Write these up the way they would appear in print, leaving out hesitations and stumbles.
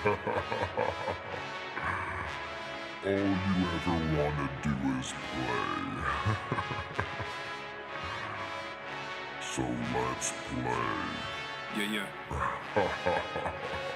All you ever wanna do is play. So let's play. Yeah.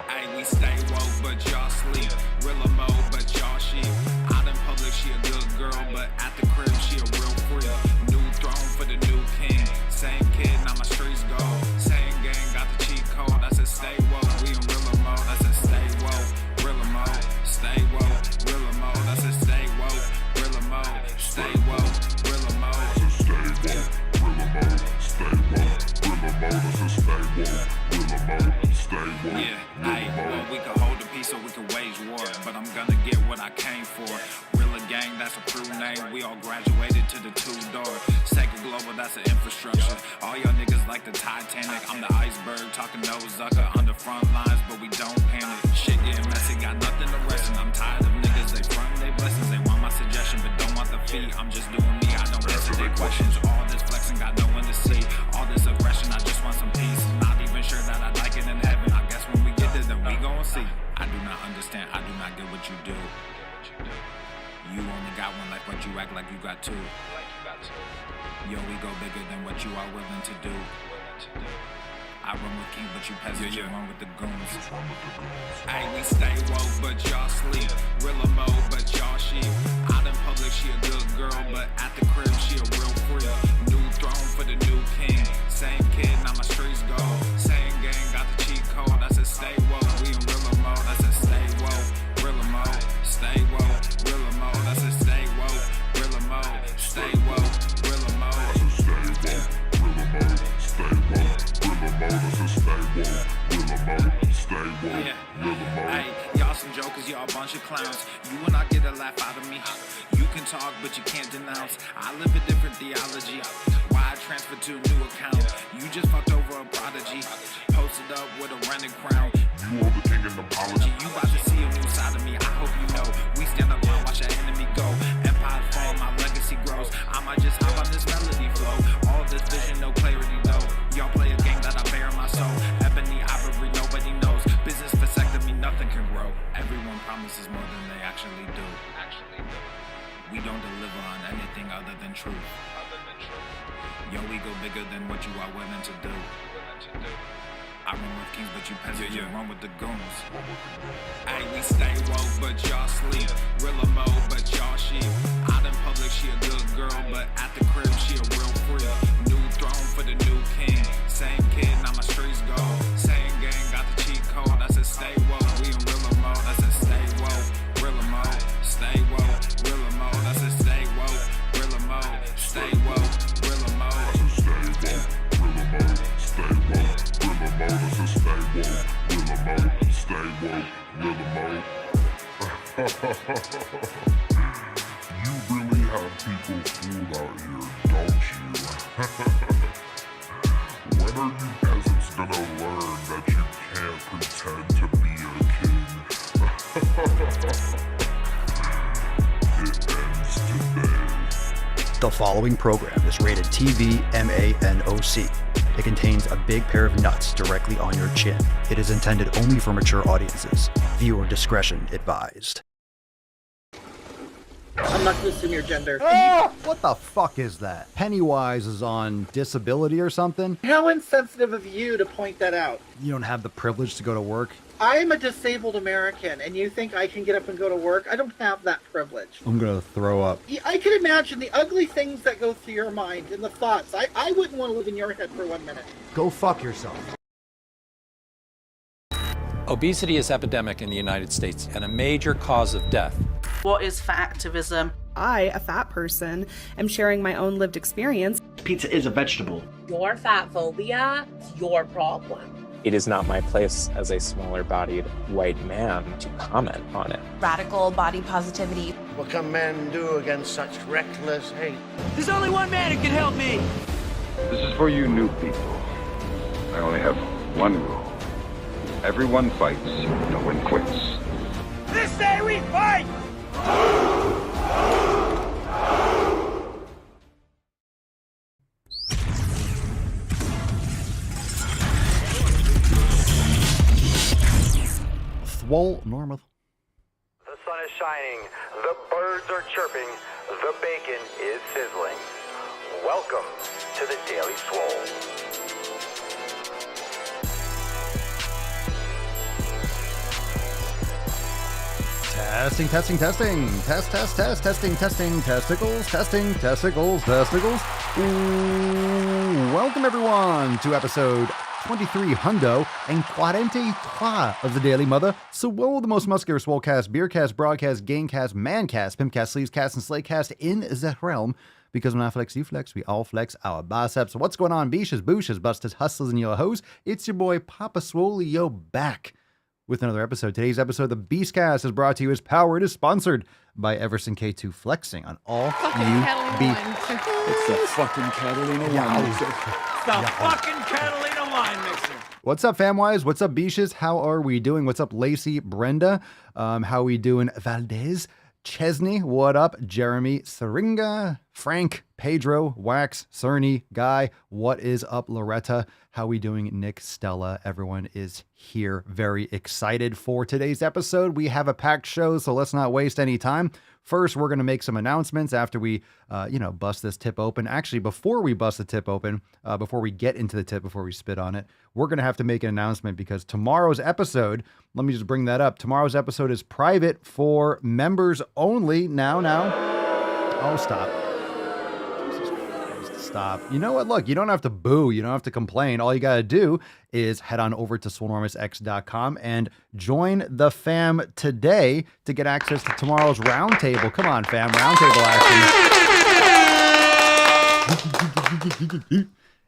Hey, we stay woke, but y'all sleep. Rilla mode, but y'all sheep. Out in public, she a good girl, but at the crib, she a real freak. New throne for the new king. Same kid, now my streets go. Same gang, got the cheat code. I said stay woke, we in Rilla mode. I said stay woke, Rilla mode. Stay woke, Rilla mode. I said stay woke, Rilla mode. Stay woke, Rilla mode. I said stay woke, Rilla mode. Stay woke, Rilla mode. I said stay woke, Rilla mode. Stay woke, Yeah, Rilla hey, mode. well, we can hold the peace or we can wage war, but I'm gonna get what I came for. Rilla gang, that's a crew name. We all graduated to the two-door. Sega Global, that's an infrastructure. All y'all niggas like the Titanic. I'm the iceberg, talking no Zucker on the front lines, but we don't panic. Shit getting messy, got nothing to rest in. I'm tired of niggas, they front they blessings. They want my suggestion, but don't want the fee. I'm just doing me, I don't answer their questions. All this flexing, got no one to see. All this aggression, I just want some peace. Not even sure that I like it in heaven. I guess when we get there, then we gon' see. I do not understand, I do not get what you do. You only got one life, but you act like you got two. Yo, we go bigger than what you are willing to do. I run with kings, but you peasants, you run with the goons. Hey, we stay woke, but y'all sleep. Rilla mode, but y'all sheep. Out in public, she a good girl, but at the crib, she a real freak. New throne for the new king. Same kid, now my streets go. Same gang, got the cheat code. I said stay woke, we in Rilla mode. I said stay woke, Rilla mode. Stay woke, Rilla mode. I said stay woke, Rilla mode. Stay woke, Rilla mode. I said stay woke, Rilla mode. Stay woke, Rilla mode. I said stay woke, Rilla mode. Stay woke, Rilla mode. Hey, y'all some jokers, y'all a bunch of clowns. You will not get a laugh out of me. You can talk, but you can't denounce. I live a different theology. Why I transferred to a new account? You just fucked over a prodigy. Posted up with a rented crown. You are the king and apology. You about to see a new side of me. I hope you know. We stand up and watch our enemy go. Empires fall, my legacy grows. I might just hop on this melody flow. All this vision, no clarity though. Y'all play a game that I bear in my soul. Ebony ivory, nobody knows. Business vasectomy, nothing can grow. Everyone promises more than they actually do. We don't deliver on anything other than truth. Yo, we go bigger than what you are willing to do. I run with kings, but you peasants, you run with the goons. Hey, we stay woke, but y'all sleep. Rilla mode, but y'all sheep. Out in public, she a good girl, but at the crib, she a real freak. New throne for the new king. Same kid, now my streets go. Same gang, got the cheat code. I said stay woke, we in Rilla mode. I said stay woke, Rilla mode. Stay woke, Rilla mode. I said stay woke, Rilla mode. Stay woke, Rilla mode. I said stay woke, Rilla mode. Stay woke, Rilla mode. I said stay woke, Rilla mode. Stay woke, Rilla mode. You really have people fooled out here, don't you? When are you peasants gonna learn that you can't pretend to be a king? It ends today. The following program is rated TV MANOC. It contains a big pair of nuts directly on your chin. It is intended only for mature audiences. Viewer discretion advised. I'm not going to assume your gender. What the fuck is that? Pennywise is on disability or something? How insensitive of you to point that out. You don't have the privilege to go to work? I am a disabled American, and you think I can get up and go to work? I don't have that privilege. I'm gonna throw up. I can imagine the ugly things that go through your mind and the thoughts. I wouldn't want to live in your head for 1 minute. Go fuck yourself. Obesity is epidemic in the United States and a major cause of death. What is fat activism? I, a fat person, am sharing my own lived experience. Pizza is a vegetable. Your fat phobia is your problem. It is not my place as a smaller-bodied white man to comment on it. Radical body positivity. What can men do against such reckless hate? There's only one man who can help me. This is for you new people. I only have one rule. Everyone fights, no one quits. This day we fight! Swole Normal. The sun is shining, the birds are chirping, the bacon is sizzling. Welcome to the Daily Swole. Testing. Testing, testicles. Ooh, welcome everyone to episode 23 hundo and 43 of the Daily Mother. Swole, the most muscular swolecast, beercast, broadcast, gamecast, mancast, pimpcast, sleevescast, and slaycast in the realm. Because when I flex, you flex, we all flex our biceps. What's going on, beaches, booshes, busters, hustlers, and your hoes? It's your boy, Papa Swolio, back with another episode. Today's episode of the Beastcast is brought to you as powered, is sponsored by Everson K2 Flexing on all you beef. It's the fucking Catalina wine mixer. It's the fucking Catalina wine mixer. What's up, famwise? What's up, beaches? How are we doing? What's up, Lacey, Brenda? How we doing, Valdez? Chesney, what up? Jeremy, Syringa, Frank, Pedro, Wax, Cerny, Guy, what is up, Loretta? How we doing, Nick, Stella? Everyone is here, very excited for today's episode. We have a packed show, so let's not waste any time. First, we're going to make some announcements after we, bust this tip open. Actually, before we bust the tip open, before we get into the tip, before we spit on it, we're going to have to make an announcement because tomorrow's episode, let me just bring that up. Tomorrow's episode is private for members only. Now. Oh, stop. Jesus Christ, stop. You know what? Look, you don't have to boo. You don't have to complain. All you got to do is head on over to swolenormousx.com and join the fam today to get access to tomorrow's roundtable. Come on, fam. Roundtable action.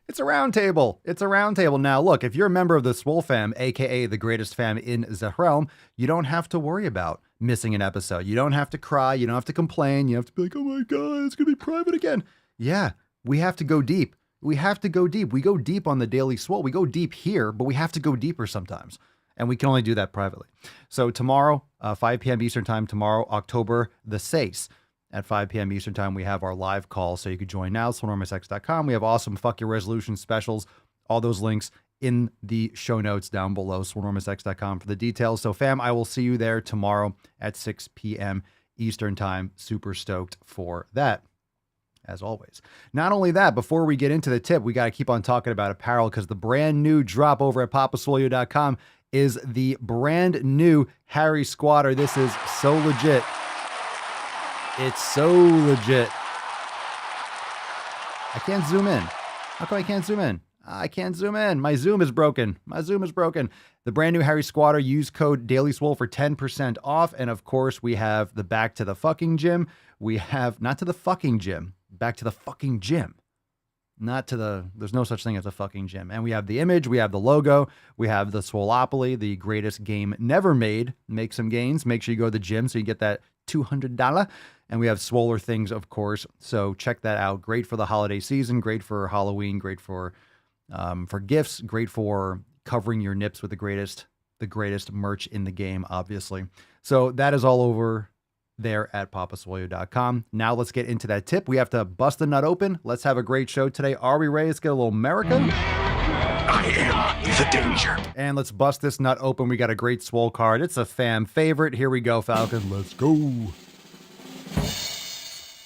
It's a roundtable. It's a roundtable. Now, look, if you're a member of the Swole fam, aka the greatest fam in the realm, you don't have to worry about missing an episode. You don't have to cry. You don't have to complain. You have to be like, oh my God, it's going to be private again. Yeah, we have to go deep. We have to go deep. We go deep on the Daily Swole. We go deep here, but we have to go deeper sometimes. And we can only do that privately. So tomorrow, 5 p.m. Eastern time, tomorrow, October the 6th. At 5 p.m. Eastern time, we have our live call, so you could join now, swolenormousx.com. We have awesome Fuck Your Resolution specials, all those links in the show notes down below, swolenormousx.com for the details. So, fam, I will see you there tomorrow at 6 p.m. Eastern time. Super stoked for that, as always. Not only that, before we get into the tip, we got to keep on talking about apparel because the brand new drop over at papaswolio.com is the brand new Harry Squatter. This is so legit. It's so legit. I can't zoom in. How come I can't zoom in? I can't zoom in. My Zoom is broken. The brand new Harry Squatter. Use code DailySwole for 10% off. And of course, we have the Back to the Fucking Gym. We have not to the fucking gym. Back to the fucking gym. Not to the, there's no such thing as a fucking gym. And we have the image, we have the logo, we have the Swoleopoly, the greatest game never made. Make some gains. Make sure you go to the gym so you get that $200. And we have Swoler things, of course. So check that out. Great for the holiday season. Great for Halloween. Great for gifts. Great for covering your nips with the greatest merch in the game, obviously. So that is all over there at papaswolio.com. Now let's get into that tip. We have to bust the nut open. Let's have a great show today. Are we ready? Let's get a little America. I am the danger. And let's bust this nut open. We got a great Swole card. It's a fam favorite. Here we go, Falcon. Let's go.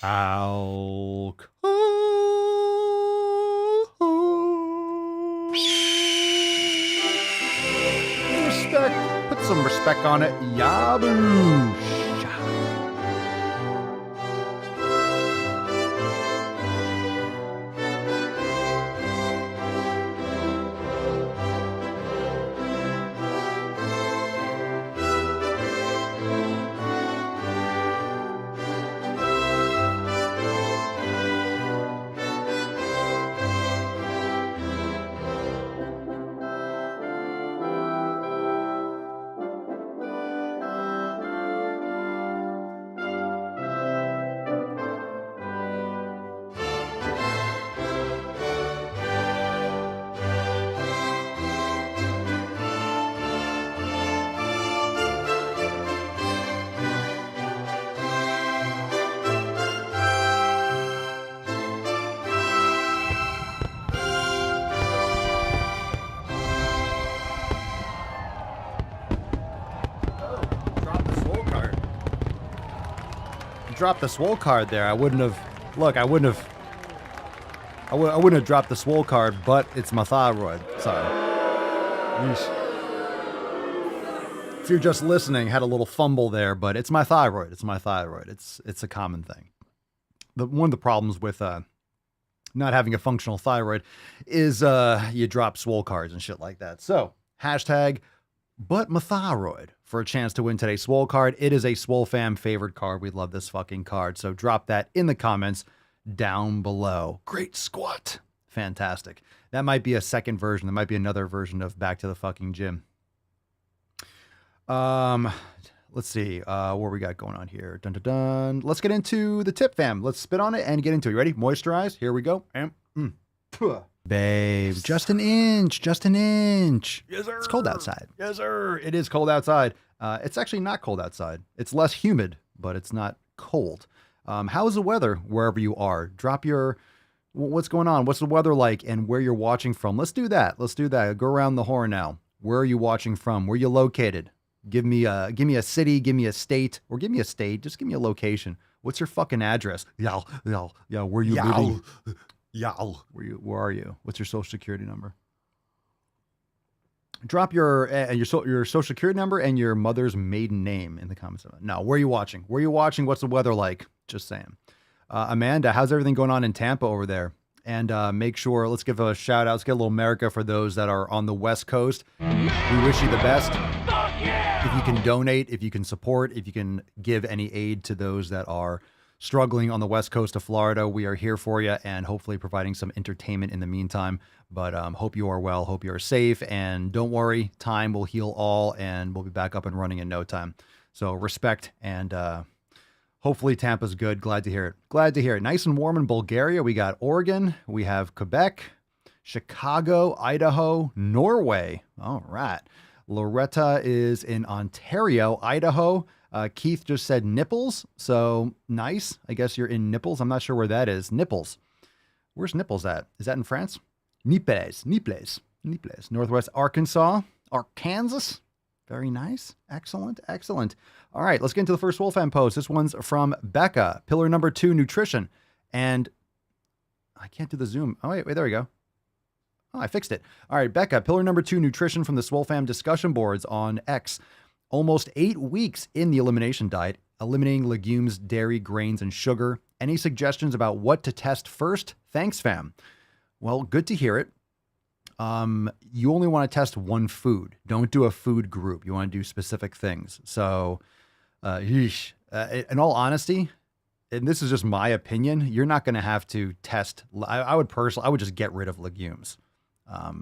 Falcon. Respect. Put some respect on it. Yaboosh. dropped the Swole card there. I wouldn't have. Look, I wouldn't have dropped the Swole card, but it's my thyroid. Sorry. Yeesh. If you're just listening, had a little fumble there, but it's my thyroid. It's my thyroid. It's a common thing. One of the problems with not having a functional thyroid is you drop Swole cards and shit like that. So hashtag but my thyroid for a chance to win today's Swole card. It is a Swole fam favorite card. We love this fucking card. So drop that in the comments down below. Great squat. Fantastic. That might be a second version. There might be another version of Back to the fucking Gym. Let's see, what we got going on here. Dun, dun, dun. Let's get into the tip, fam. Let's spit on it and get into it. You ready? Moisturize. Here we go. Babe, just an inch. Yes, sir. It's cold outside. Yes, sir. It is cold outside. It's actually not cold outside. It's less humid, but it's not cold. How's the weather wherever you are? Drop your, what's going on? What's the weather like and where you're watching from? Let's do that. Go around the horn now. Where are you watching from? Where are you located? Give me a city, give me a state, or give me a state. Just give me a location. What's your fucking address? Yeah. Where you living? Where are you? What's your social security number? Drop your social security number and your mother's maiden name in the comments. No, where are you watching? What's the weather like? Just saying. Amanda, how's everything going on in Tampa over there? And make sure, let's give a shout out. Let's get a little America for those that are on the West Coast. We wish you the best. If you can donate, if you can support, if you can give any aid to those that are struggling on the West Coast of Florida, we are here for you and hopefully providing some entertainment in the meantime. But hope you are well, hope you are safe, and don't worry, time will heal all and we'll be back up and running in no time. So respect, and hopefully Tampa's good. Glad to hear it. Nice and warm in Bulgaria. We got Oregon, we have Quebec, Chicago, Idaho, Norway. All right. Loretta is in Ontario, Idaho. Keith just said Nipples, so nice. I guess you're in Nipples. I'm not sure where that is. Nipples. Where's Nipples at? Is that in France? Nipples. Northwest Arkansas. Very nice. Excellent. All right, let's get into the first Swole fan post. This one's from Becca. Pillar number 2, nutrition. And I can't do the zoom. Oh, wait, there we go. Oh, I fixed it. All right, Becca, pillar number 2, nutrition from the Swole fam discussion boards on X. Almost 8 weeks in the elimination diet, eliminating legumes, dairy, grains, and sugar. Any suggestions about what to test first? Thanks, fam. Well, good to hear it. You only want to test one food. Don't do a food group. You want to do specific things. So, in all honesty, and this is just my opinion, you're not going to have to test. I would just get rid of legumes.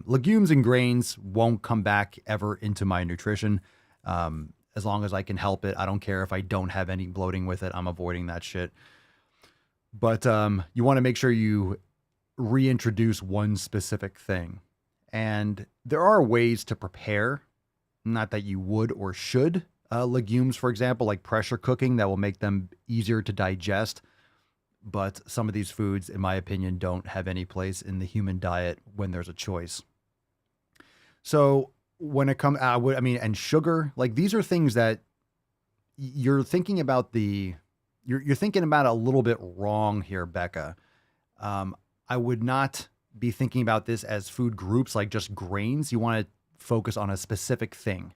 Legumes and grains won't come back ever into my nutrition. As long as I can help it. I don't care if I don't have any bloating with it. I'm avoiding that shit. But you want to make sure you reintroduce one specific thing. And there are ways to prepare, not that you would or should, legumes, for example, like pressure cooking, that will make them easier to digest. But some of these foods, in my opinion, don't have any place in the human diet when there's a choice. So when it comes, and sugar, like these are things that you're thinking about you're thinking about a little bit wrong here, Becca. I would not be thinking about this as food groups, like just grains. You want to focus on a specific thing.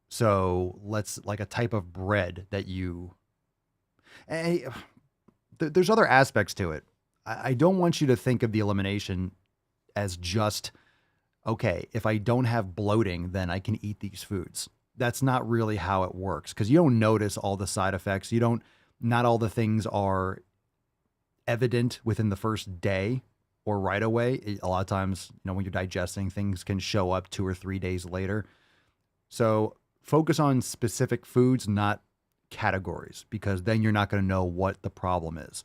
So like a type of bread that there's other aspects to it. I don't want you to think of the elimination as just, okay, if I don't have bloating, then I can eat these foods. That's not really how it works, because you don't notice all the side effects. Not all the things are evident within the first day or right away. A lot of times, when you're digesting, things can show up 2 or 3 days later. So focus on specific foods, not categories, because then you're not going to know what the problem is.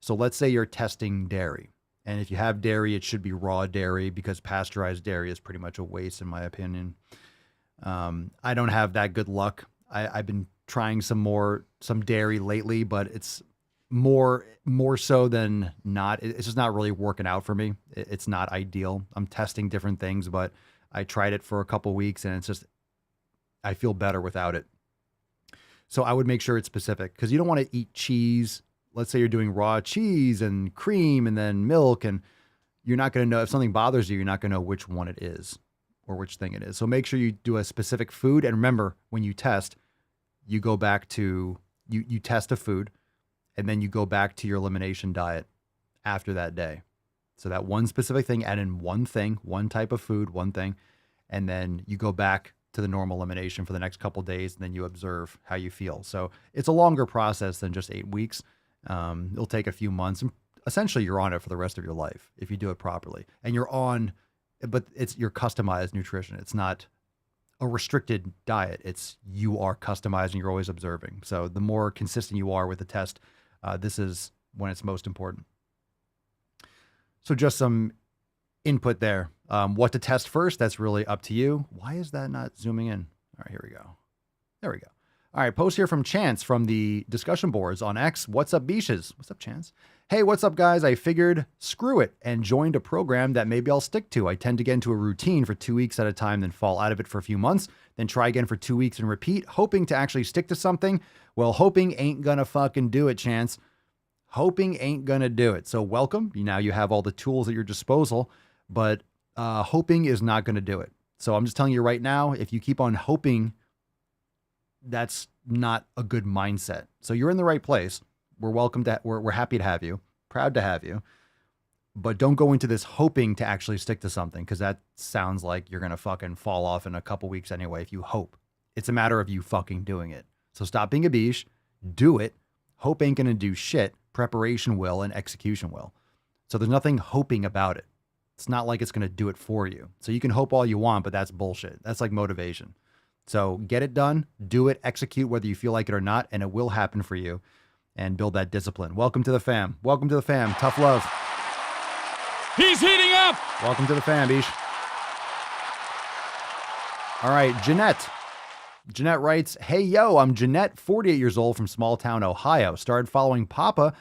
So let's say you're testing dairy. And if you have dairy, it should be raw dairy, because pasteurized dairy is pretty much a waste, in my opinion. I don't have that good luck. I've been trying some dairy lately, but it's more so than not. It's just not really working out for me. It's not ideal. I'm testing different things, but I tried it for a couple weeks and I feel better without it. So I would make sure it's specific because you don't want to eat cheese. Let's say you're doing raw cheese and cream and then milk, and you're not going to know if something bothers you, you're not going to know which one it is or which thing it is. So make sure you do a specific food. And remember, when you test, you go back to, you test a food and then you go back to your elimination diet after that day. So that one specific thing, add in one thing, one type of food, one thing, and then you go back to the normal elimination for the next couple of days, and then you observe how you feel. So it's a longer process than just 8 weeks. It'll take a few months, and essentially you're on it for the rest of your life if you do it properly. And you're on, but it's your customized nutrition. It's not a restricted diet. It's you are customizing. You're always observing. So the more consistent you are with the test, this is when it's most important. So just some input there. What to test first, that's really up to you. Why is that not zooming in? All right, here we go. There we go. All right, post here from Chance from the discussion boards on X. What's up, Beaches? What's up, Chance? Hey, what's up, guys? I figured screw it and joined a program that maybe I'll stick to. I tend to get into a routine for 2 weeks at a time, then fall out of it for a few months, then try again for 2 weeks and repeat, hoping to actually stick to something. Well, hoping ain't gonna fucking do it, Chance. Hoping ain't gonna do it. So welcome. Now you have all the tools at your disposal, but hoping is not gonna do it. So I'm just telling you right now, if you keep on hoping, that's not a good mindset. So you're in the right place. We're welcome to, we're happy to have you, proud to have you, but don't go into this hoping to actually stick to something, because that sounds like you're going to fucking fall off in a couple weeks anyway if you hope. It's a matter of you fucking doing it. So stop being a biche, do it. Hope ain't going to do shit. Preparation will, and execution will. So there's nothing hoping about it. It's not like it's going to do it for you. So you can hope all you want, but that's bullshit. That's like motivation. So get it done, do it, execute whether you feel like it or not, and it will happen for you, and build that discipline. Welcome to the fam. Welcome to the fam. Tough love. He's heating up. Welcome to the fam, Bish. All right, Jeanette. Jeanette writes, hey, yo, I'm Jeanette, 48 years old from small town, Ohio. Started following Papa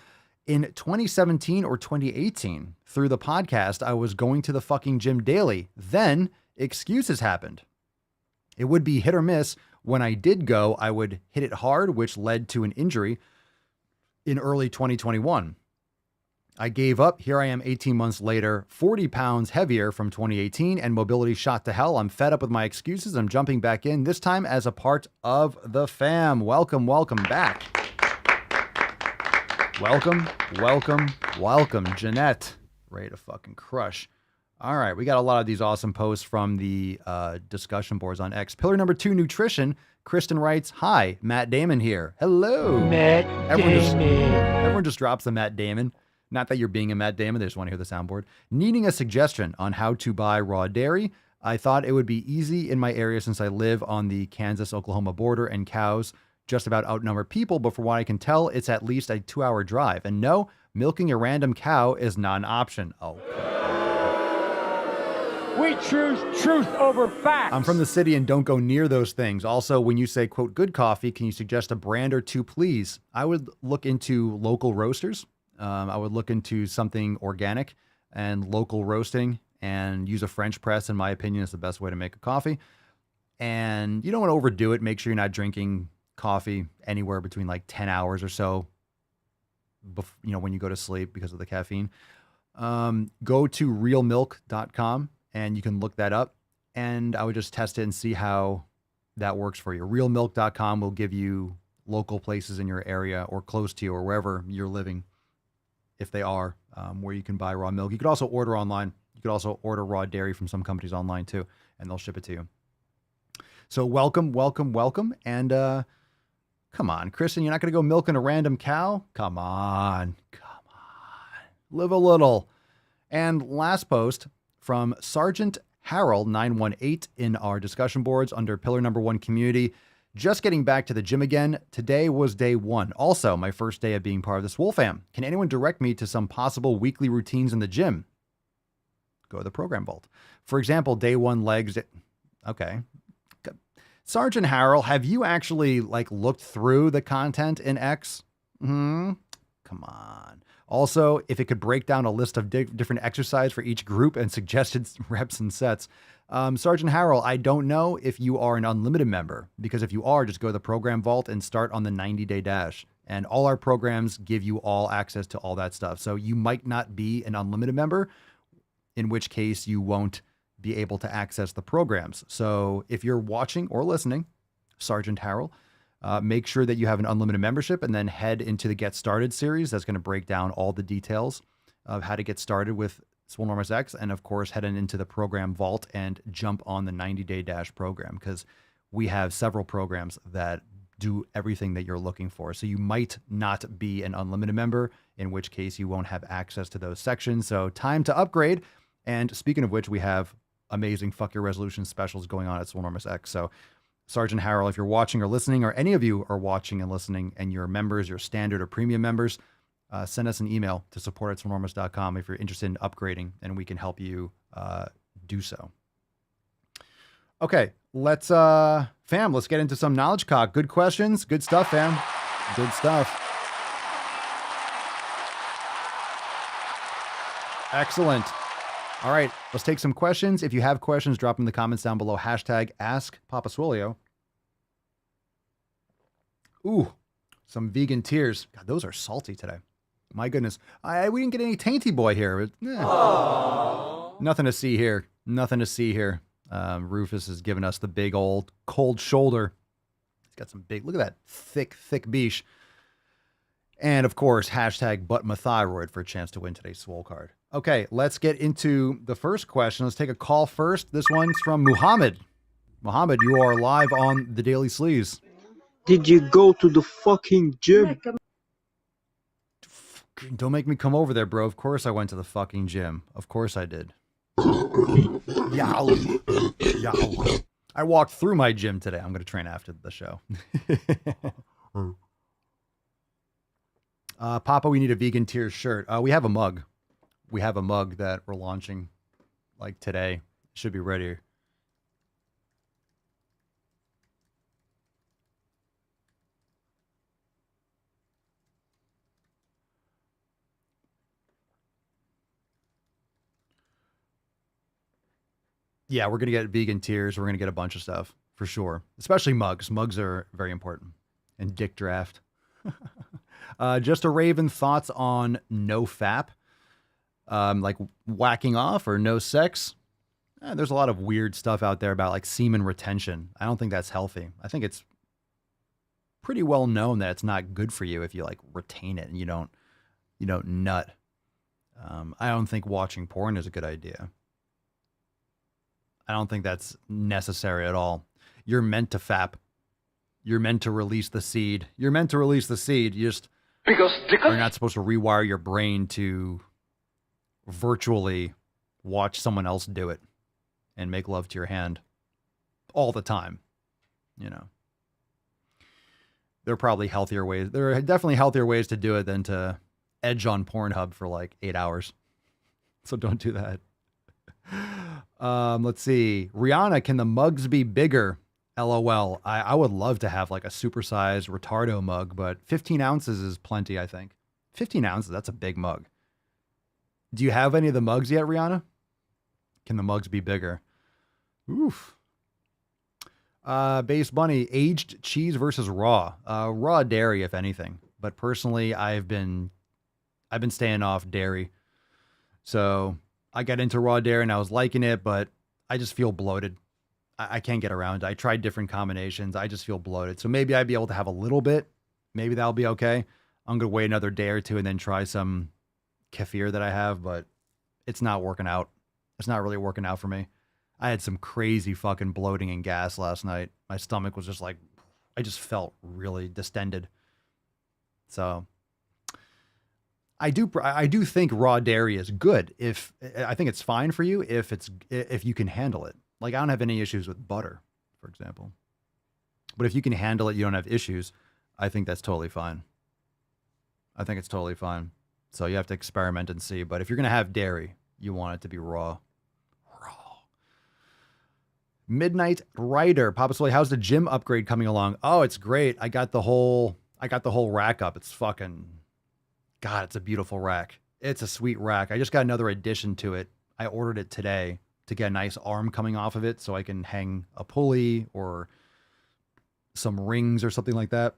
in 2017 or 2018. Through the podcast, I was going to the fucking gym daily. Then excuses happened. It would be hit or miss. When I did go, I would hit it hard, which led to an injury in early 2021. I gave up. Here I am 18 months later, 40 pounds heavier from 2018, and mobility shot to hell. I'm fed up with my excuses. I'm jumping back in, this time as a part of the fam. Welcome, welcome back. Welcome, welcome, welcome, Jeanette. Ready to fucking crush. All right, we got a lot of these awesome posts from the discussion boards on X. Pillar number 2, nutrition. Kristen writes, hi, Matt Damon here. Hello. Matt Damon. Everyone just drops the Matt Damon. Not that you're being a Matt Damon, they just want to hear the soundboard. Needing a suggestion on how to buy raw dairy. I thought it would be easy in my area since I live on the Kansas-Oklahoma border and cows just about outnumber people, but from what I can tell, it's at least a 2-hour drive. And no, milking a random cow is not an option. Oh. We choose truth over facts. I'm from the city and don't go near those things. Also, when you say, quote, good coffee, can you suggest a brand or two, please? I would look into local roasters. I would look into something organic and local roasting, and use a French press, in my opinion, is the best way to make a coffee. And you don't want to overdo it. Make sure you're not drinking coffee anywhere between like 10 hours or so, when you go to sleep because of the caffeine. Go to realmilk.com and you can look that up, and I would just test it and see how that works for you. Realmilk.com will give you local places in your area or close to you or wherever you're living, if they are, where you can buy raw milk. You could also order online. You could also order raw dairy from some companies online too, and they'll ship it to you. So welcome, welcome, welcome. And come on, Kristen, you're not going to go milking a random cow? Come on. Live a little. And last post from Sergeant Harold 918 in our discussion boards under pillar number 1, community. Just getting back to the gym again. Today was day 1. Also, my first day of being part of the Swole fam. Can anyone direct me to some possible weekly routines in the gym? Go to the program vault. For example, day 1 legs. Okay. Sergeant Harold, have you actually looked through the content in X? Come on. Also, if it could break down a list of different exercise for each group and suggested reps and sets, Sergeant Harrell, I don't know if you are an unlimited member, because if you are, just go to the program vault and start on the 90-day dash. And all our programs give you all access to all that stuff. So you might not be an unlimited member, in which case you won't be able to access the programs. So if you're watching or listening, Sergeant Harrell, make sure that you have an unlimited membership and then head into the Get Started series. That's going to break down all the details of how to get started with Swolenormous X, and of course, head into the program vault and jump on the 90-day dash program, because we have several programs that do everything that you're looking for. So you might not be an unlimited member, in which case you won't have access to those sections. So time to upgrade. And speaking of which, we have amazing Fuck Your Resolution specials going on at Swolenormous X. So Sergeant Harrell, if you're watching or listening, or any of you are watching and listening and you're members, you're standard or premium members, send us an email to support@swolenormous.com if you're interested in upgrading, and we can help you do so. Okay, let's get into some knowledge cock. Good questions, good stuff, fam. Good stuff. Excellent. All right, let's take some questions. If you have questions, drop them in the comments down below. Hashtag Ask Papa Swolio. Ooh, some vegan tears. God, those are salty today. My goodness. We didn't get any Tainty Boy here. Nothing to see here. Nothing to see here. Rufus has given us the big old cold shoulder. He's got some big, look at that thick beesh. And of course, hashtag butt my thyroid for a chance to win today's Swole card. Okay, let's get into the first question. Let's take a call first. This one's from Muhammad. Muhammad, you are live on the Daily Sleaze. Did you go to the fucking gym? Don't make me come over there, bro. Of course I went to the fucking gym. Of course I did. Yow. Yow. I walked through my gym today. I'm going to train after the show. Papa, we need a vegan tears shirt. We have a mug. We have a mug that we're launching like today. Should be ready. Yeah, we're going to get vegan tears. We're going to get a bunch of stuff for sure, especially mugs. Mugs are very important. And dick draft. Just a Raven, thoughts on no fap? Like whacking off or no sex? There's a lot of weird stuff out there about like semen retention. I don't think that's healthy. I think it's pretty well known that it's not good for you if you like retain it and you don't nut. I don't think watching porn is a good idea. I don't think that's necessary at all. You're meant to fap. You're meant to release the seed. You're meant to release the seed. You just are not supposed to rewire your brain to virtually watch someone else do it and make love to your hand all the time. You know, there are probably healthier ways. There are definitely healthier ways to do it than to edge on Pornhub for like 8 hours. So don't do that. Let's see. Rihanna, can the mugs be bigger? LOL. I would love to have like a supersized retardo mug, but 15 ounces is plenty, I think. 15 ounces, that's a big mug. Do you have any of the mugs yet, Rihanna? Can the mugs be bigger? Oof. Base Bunny, aged cheese versus raw. Raw dairy, if anything. But personally, I've been staying off dairy. So I got into raw dairy and I was liking it, but I just feel bloated. I can't get around it. I tried different combinations. I just feel bloated. So maybe I'd be able to have a little bit. Maybe that'll be okay. I'm going to wait another day or two and then try some kefir that I have, but it's not working out. It's not really working out for me. I had some crazy fucking bloating and gas last night. My stomach was just like, I just felt really distended. So I do think raw dairy is good. I think it's fine for you if you can handle it. Like I don't have any issues with butter, for example. But if you can handle it, you don't have issues. I think that's totally fine. I think it's totally fine. So you have to experiment and see. But if you're going to have dairy, you want it to be raw. Midnight Rider. Papa Swole, how's the gym upgrade coming along? Oh, it's great. I got the whole rack up. It's fucking, God, it's a beautiful rack. It's a sweet rack. I just got another addition to it. I ordered it today to get a nice arm coming off of it so I can hang a pulley or some rings or something like that.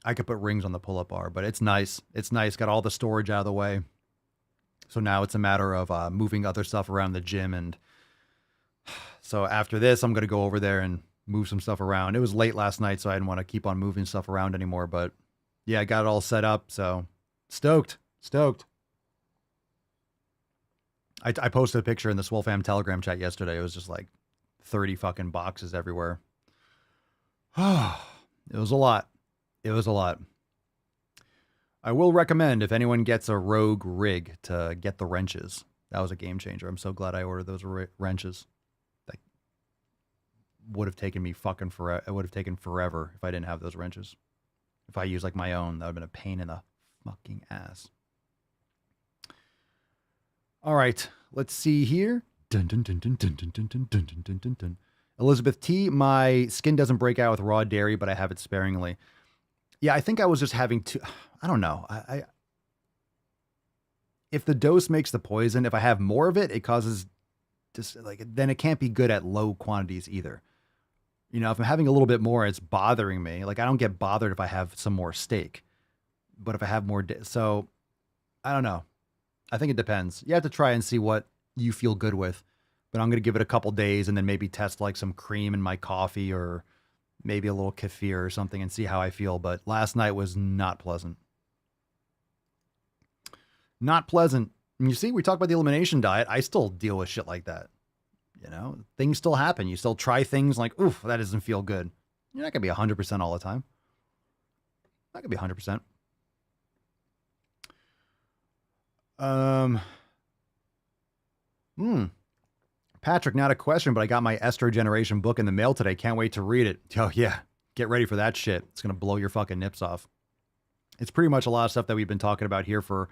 I could put rings on the pull-up bar, but it's nice. It's nice. Got all the storage out of the way. So now it's a matter of moving other stuff around the gym. And so after this, I'm going to go over there and move some stuff around. It was late last night, so I didn't want to keep on moving stuff around anymore. But yeah, I got it all set up. So stoked. I posted a picture in the Swole Fam Telegram chat yesterday. It was just like 30 fucking boxes everywhere. It was a lot. I will recommend if anyone gets a Rogue rig to get the wrenches. That was a game changer. I'm so glad I ordered those wrenches. That would have taken me fucking forever. It would have taken forever if I didn't have those wrenches. If I used like my own, that would have been a pain in the fucking ass. All right, let's see here. Dun, dun, dun, dun, dun, dun, dun, dun, dun, dun, dun, dun. Elizabeth T, my skin doesn't break out with raw dairy, but I have it sparingly. Yeah, I think I was just having too, I don't know. If the dose makes the poison, if I have more of it, it causes just like, then it can't be good at low quantities either. You know, if I'm having a little bit more, it's bothering me. Like I don't get bothered if I have some more steak, but if I have more, so I don't know. I think it depends. You have to try and see what you feel good with, but I'm going to give it a couple days and then maybe test like some cream in my coffee or maybe a little kefir or something and see how I feel. But last night was not pleasant. Not pleasant. And you see, we talk about the elimination diet. I still deal with shit like that. You know, things still happen. You still try things like, oof, that doesn't feel good. You're not going to be 100% all the time. Not going to be 100%. Patrick, not a question, but I got my Estro Generation book in the mail today. Can't wait to read it. Oh yeah. Get ready for that shit. It's going to blow your fucking nips off. It's pretty much a lot of stuff that we've been talking about here for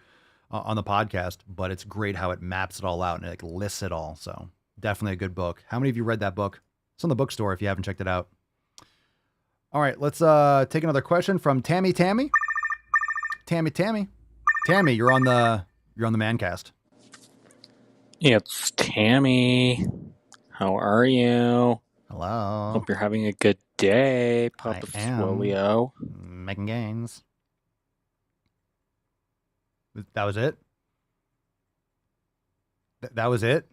on the podcast, but it's great how it maps it all out and it like lists it all. So definitely a good book. How many of you read that book? It's on the bookstore if you haven't checked it out. All right, let's take another question from Tammy. Tammy, you're on the Mancast. It's Tammy. How are you? Hello. Hope you're having a good day, Papa Swolio. Making gains. That was it? That was it?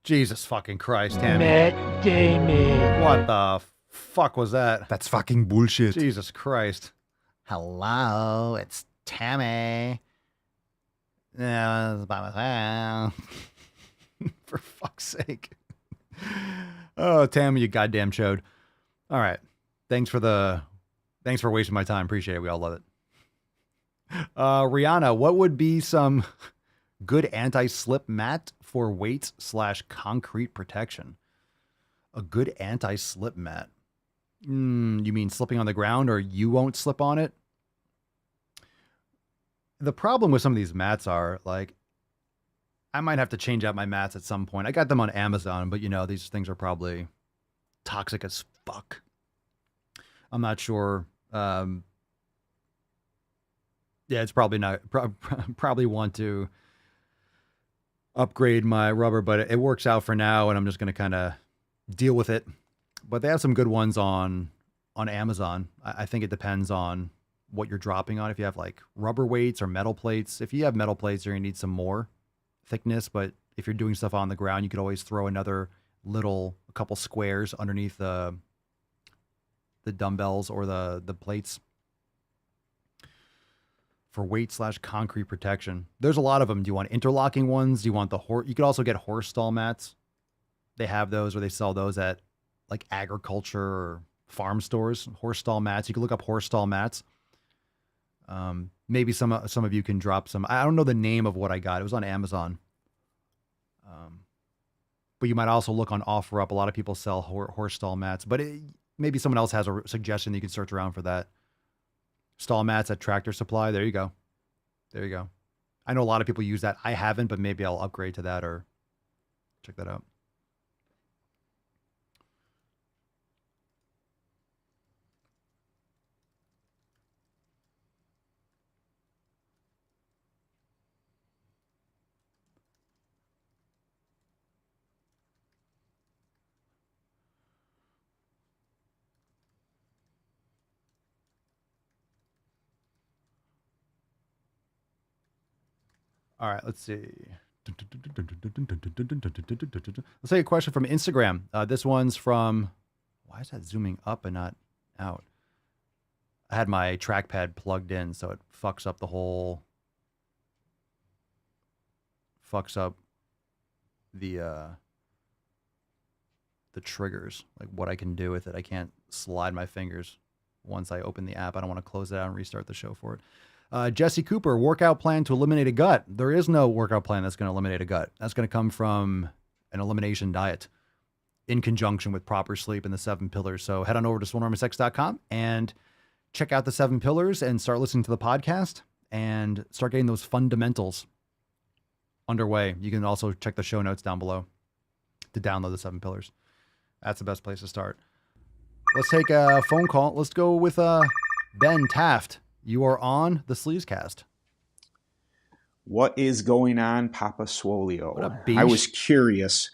Jesus fucking Christ, Tammy. Matt Damon. What the fuck was that? That's fucking bullshit. Jesus Christ. Hello, it's Tammy. Yeah, it's by myself. For fuck's sake. Oh, Tammy, you goddamn chode. All right. Thanks for wasting my time. Appreciate it. We all love it. Rihanna, what would be some good anti-slip mat for weights/concrete protection? A good anti-slip mat. You mean slipping on the ground or you won't slip on it? The problem with some of these mats are like, I might have to change out my mats at some point. I got them on Amazon, but you know, these things are probably toxic as fuck. I'm not sure. Yeah, it's probably not, probably want to upgrade my rubber, but it works out for now. And I'm just going to kind of deal with it, but they have some good ones on Amazon. I think it depends on what you're dropping on. If you have like rubber weights or metal plates, if you have metal plates, you're going to need some more thickness, but if you're doing stuff on the ground, you could always throw a couple squares underneath the dumbbells or the plates for weight/concrete protection. There's a lot of them. Do you want interlocking ones? Do you want you could also get horse stall mats. They have those, or they sell those at like agriculture or farm stores. Horse stall mats. You can look up horse stall mats. Maybe some of you can drop some. I don't know the name of what I got. It was on Amazon. But you might also look on OfferUp. A lot of people sell horse stall mats, but maybe someone else has a suggestion. You can search around for that. Stall mats at Tractor Supply. There you go. I know a lot of people use that. I haven't, but maybe I'll upgrade to that or check that out. All right, let's see. Let's take a question from Instagram. This one's from, why is that zooming up and not out? I had my trackpad plugged in, so it fucks up the triggers, like what I can do with it. I can't slide my fingers once I open the app. I don't want to close it out and restart the show for it. Jesse Cooper, workout plan to eliminate a gut. There is no workout plan that's going to eliminate a gut. That's going to come from an elimination diet in conjunction with proper sleep and the 7 pillars. So head on over to swolenormousx.com and check out the 7 pillars and start listening to the podcast and start getting those fundamentals underway. You can also check the show notes down below to download the 7 pillars. That's the best place to start. Let's take a phone call. Let's go with Ben Taft. You are on the Sleazecast. What is going on, Papa Swolio? I was curious.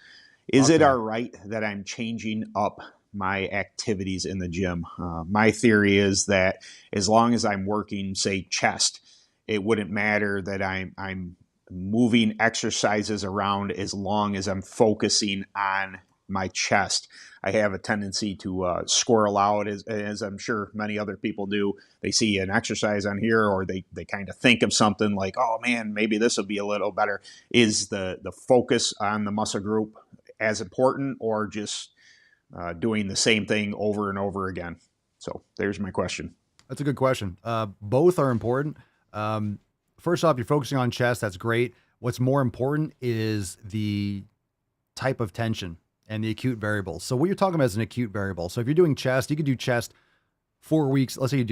Is it all right that I'm changing up my activities in the gym? My theory is that as long as I'm working, say, chest, it wouldn't matter that I'm moving exercises around as long as I'm focusing on my chest. I have a tendency to squirrel out, as I'm sure many other people do. They see an exercise on here, or they kind of think of something like, oh man, maybe this will be a little better. Is the focus on the muscle group as important, or just doing the same thing over and over again? So there's my question. That's a good question. Both are important. First off, you're focusing on chest. That's great. What's more important is the type of tension and the acute variables. So what you're talking about is an acute variable. So if you're doing chest, you could do chest 4 weeks. Let's say you're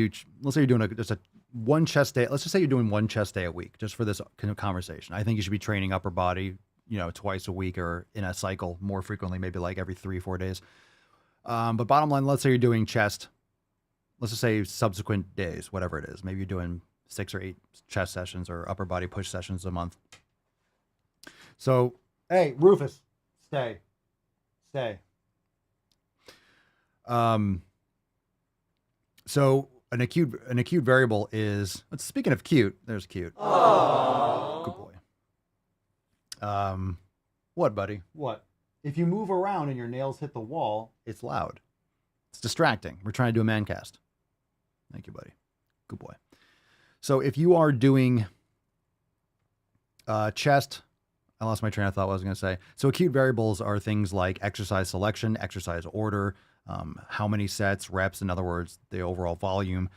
doing just one chest day. Let's just say you're doing one chest day a week, just for this conversation. I think you should be training upper body, twice a week or in a cycle more frequently, maybe like every 3-4 days. But bottom line, let's say you're doing chest, let's just say subsequent days, whatever it is. Maybe you're doing 6 or 8 chest sessions or upper body push sessions a month. So, hey, Rufus, stay. So an acute variable is, speaking of cute, there's cute. Aww. Good boy. What, buddy? What? If you move around and your nails hit the wall, it's loud. It's distracting. We're trying to do a man cast. Thank you, buddy. Good boy. So if you are doing chest, I lost my train of thought. What I was going to say. So acute variables are things like exercise selection, exercise order, how many sets, reps, in other words, the overall volume,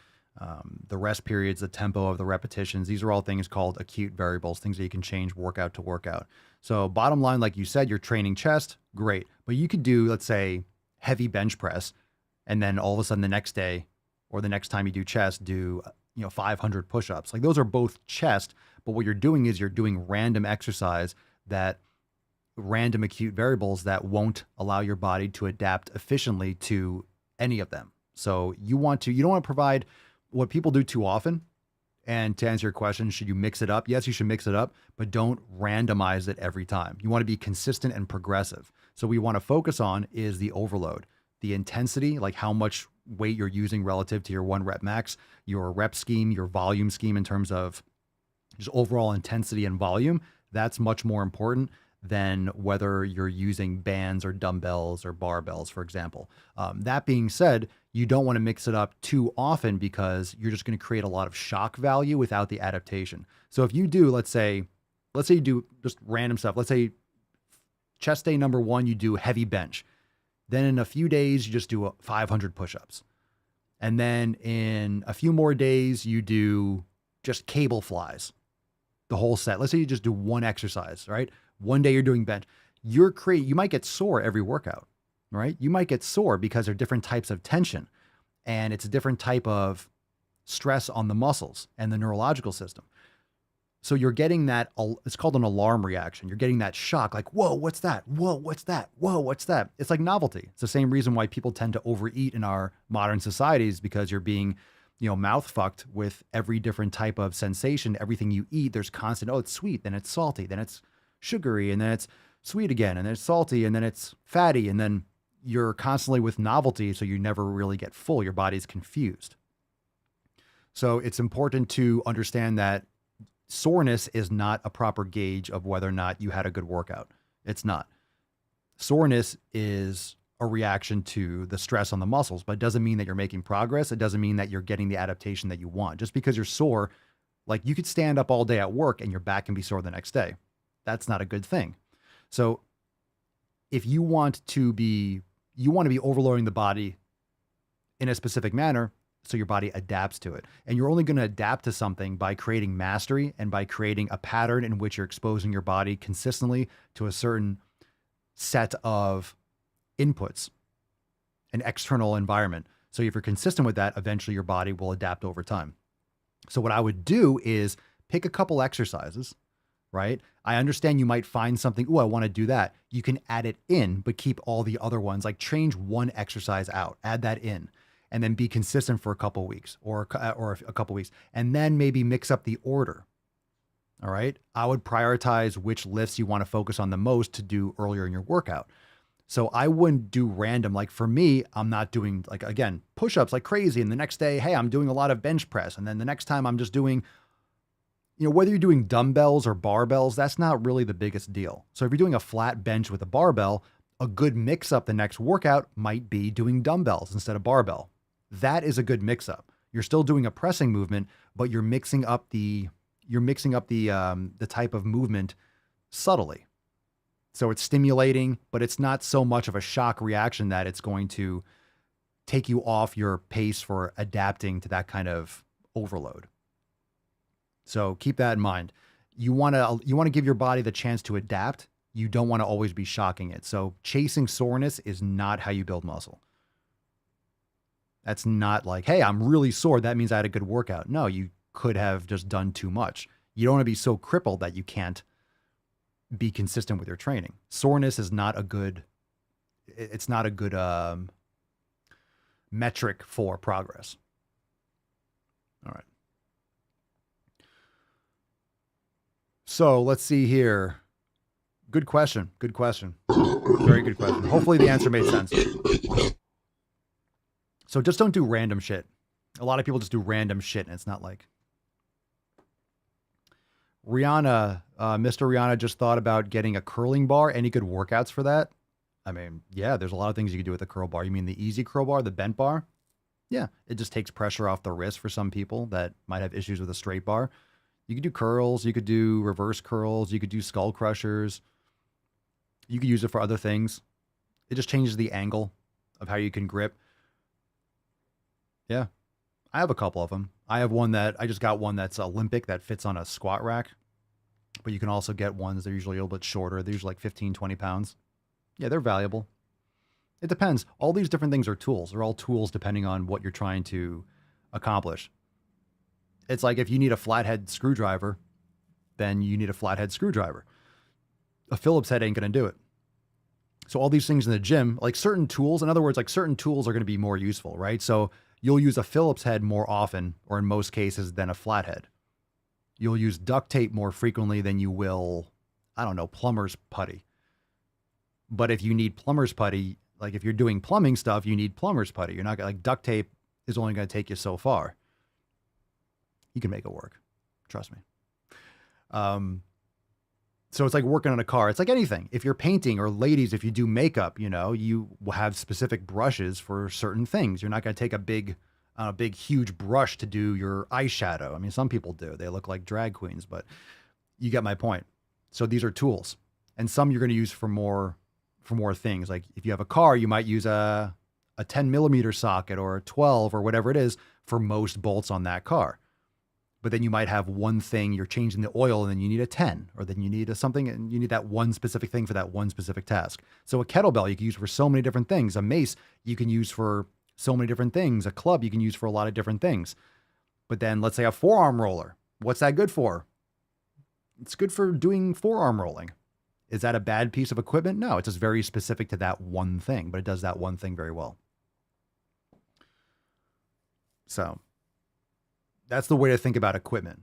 the rest periods, the tempo of the repetitions. These are all things called acute variables, things that you can change workout to workout. So bottom line, like you said, you're training chest, great. But you could do, let's say, heavy bench press, and then all of a sudden the next day or the next time you do chest, do 500 push-ups. Like those are both chest, but what you're doing is you're doing random exercise, that random acute variables that won't allow your body to adapt efficiently to any of them. So you don't want to provide what people do too often. And to answer your question, should you mix it up? Yes, you should mix it up, but don't randomize it every time. You want to be consistent and progressive. So what we want to focus on is the overload, the intensity, like how much weight you're using relative to your 1 rep max, your rep scheme, your volume scheme in terms of just overall intensity and volume. That's much more important than whether you're using bands or dumbbells or barbells, for example. That being said, you don't want to mix it up too often because you're just going to create a lot of shock value without the adaptation. So if you do, let's say you do just random stuff. Let's say chest day number 1, you do heavy bench. Then in a few days, you just do 500 push-ups. And then in a few more days, you do just cable flies, the whole set. Let's say you just do one exercise, right? One day you're doing bench. You might get sore every workout, right? You might get sore because there are different types of tension, and it's a different type of stress on the muscles and the neurological system. So you're getting that, it's called an alarm reaction. You're getting that shock, like, whoa, what's that? Whoa, what's that? Whoa, what's that? It's like novelty. It's the same reason why people tend to overeat in our modern societies, because you're being, mouth fucked with every different type of sensation. Everything you eat, there's constant, oh, it's sweet, then it's salty, then it's sugary, and then it's sweet again, and then it's salty, and then it's fatty, and then you're constantly with novelty, so you never really get full. Your body's confused. So it's important to understand that soreness is not a proper gauge of whether or not you had a good workout. It's not. Soreness is a reaction to the stress on the muscles, but it doesn't mean that you're making progress. It doesn't mean that you're getting the adaptation that you want. Just because you're sore, like you could stand up all day at work and your back can be sore the next day. That's not a good thing. So if you want to be overloading the body in a specific manner, so your body adapts to it. And you're only going to adapt to something by creating mastery and by creating a pattern in which you're exposing your body consistently to a certain set of inputs, an external environment. So if you're consistent with that, eventually your body will adapt over time. So what I would do is pick a couple exercises, right? I understand you might find something, oh, I want to do that. You can add it in, but keep all the other ones, like change one exercise out, add that in, and then be consistent for a couple weeks or a couple weeks, and then maybe mix up the order. All right. I would prioritize which lifts you want to focus on the most to do earlier in your workout. So I wouldn't do random. Like for me, I'm not doing like, again, push-ups like crazy. And the next day, hey, I'm doing a lot of bench press. And then the next time I'm just doing, whether you're doing dumbbells or barbells, that's not really the biggest deal. So if you're doing a flat bench with a barbell, a good mix up the next workout might be doing dumbbells instead of barbell. That is a good mix up. You're still doing a pressing movement, but you're mixing up the type of movement subtly. So it's stimulating, but it's not so much of a shock reaction that it's going to take you off your pace for adapting to that kind of overload. So keep that in mind. You want to give your body the chance to adapt. You don't want to always be shocking it. So chasing soreness is not how you build muscle. That's not like, hey, I'm really sore. That means I had a good workout. No, you could have just done too much. You don't want to be so crippled that you can't be consistent with your training. Soreness is not a good, metric for progress. All right. So let's see here. Good question. Good question. Very good question. Hopefully the answer made sense. So just don't do random shit. A lot of people just do random shit, and it's not like Rihanna, Mr. Rihanna just thought about getting a curling bar. Any good workouts for that? I mean, yeah, there's a lot of things you can do with a curl bar. You mean the easy curl bar, the bent bar? Yeah, it just takes pressure off the wrist for some people that might have issues with a straight bar. You could do curls. You could do reverse curls. You could do skull crushers. You could use it for other things. It just changes the angle of how you can grip. Yeah, I have a couple of them. I just got one that's Olympic that fits on a squat rack, but you can also get ones that are usually a little bit shorter. They're usually like 15, 20 pounds. Yeah, they're valuable. It depends. All these different things are tools. They're all tools depending on what you're trying to accomplish. It's like if you need a flathead screwdriver, then you need a flathead screwdriver. A Phillips head ain't going to do it. So all these things in the gym, like certain tools, in other words, like certain tools are going to be more useful, right? So you'll use a Phillips head more often, or in most cases, than a flathead. You'll use duct tape more frequently than you will, I don't know, plumber's putty. But if you need plumber's putty, like if you're doing plumbing stuff, you need plumber's putty. You're not gonna, like duct tape is only going to take you so far. You can make it work. Trust me. So it's like working on a car. It's like anything. If you're painting, or ladies, if you do makeup, you will have specific brushes for certain things. You're not going to take a big, huge brush to do your eyeshadow. I mean, some people do. They look like drag queens, but you get my point. So these are tools, and some you're going to use for more things. Like if you have a car, you might use a 10 millimeter socket or a 12 or whatever it is for most bolts on that car. But then you might have one thing, you're changing the oil, and then you need a 10, or then you need something, and you need that one specific thing for that one specific task. So a kettlebell you can use for so many different things. A mace you can use for so many different things. A club you can use for a lot of different things. But then let's say a forearm roller. What's that good for? It's good for doing forearm rolling. Is that a bad piece of equipment? No, it's just very specific to that one thing, but it does that one thing very well. So that's the way to think about equipment.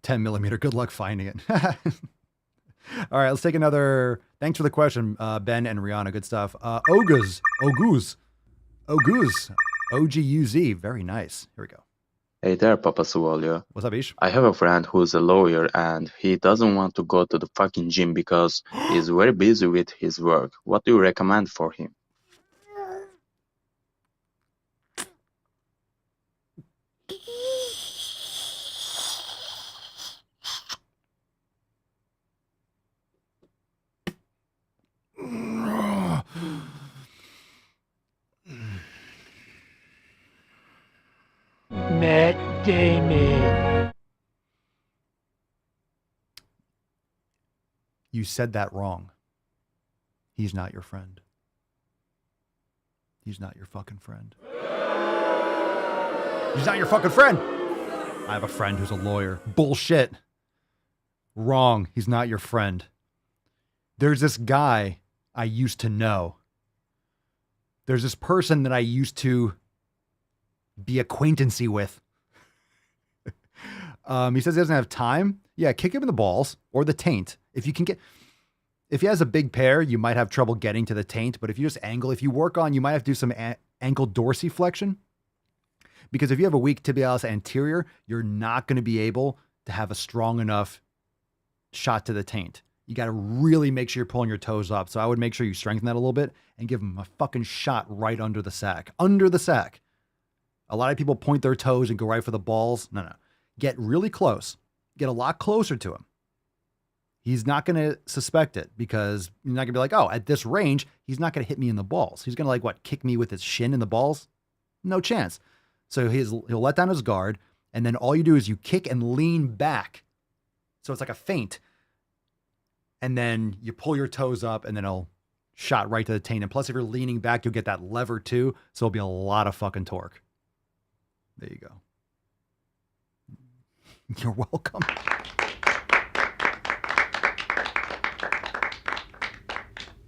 10 millimeter. Good luck finding it. All right, let's take another. Thanks for the question, Ben and Rihanna. Good stuff. Oguz. Oguz. Very nice. Here we go. Hey there, Papa Swolio. What's up, Ish? I have a friend who's a lawyer and he doesn't want to go to the fucking gym because he's very busy with his work. What do you recommend for him? Matt Damon. You said that wrong. He's not your friend. He's not your fucking friend. He's not your fucking friend. I have a friend who's a lawyer. Bullshit. Wrong. He's not your friend. There's this guy I used to know. There's this person that I used to be acquaintancy with. He says he doesn't have time. Yeah, kick him in the balls or the taint. If he has a big pair, you might have trouble getting to the taint. But if you just angle, if you work on, you might have to do some ankle dorsiflexion. Because if you have a weak tibialis anterior, you're not going to be able to have a strong enough shot to the taint. You got to really make sure you're pulling your toes up. So I would make sure you strengthen that a little bit and give them a fucking shot right under the sack. Under the sack. A lot of people point their toes and go right for the balls. No. Get really close. Get a lot closer to him. He's not going to suspect it because you're not going to be like, oh, at this range, he's not going to hit me in the balls. He's going to kick me with his shin in the balls? No chance. So he'll let down his guard, and then all you do is you kick and lean back. So it's like a feint. And then you pull your toes up, and then it'll shot right to the taint. And plus, if you're leaning back, you'll get that lever too. So it'll be a lot of fucking torque. There you go. You're welcome.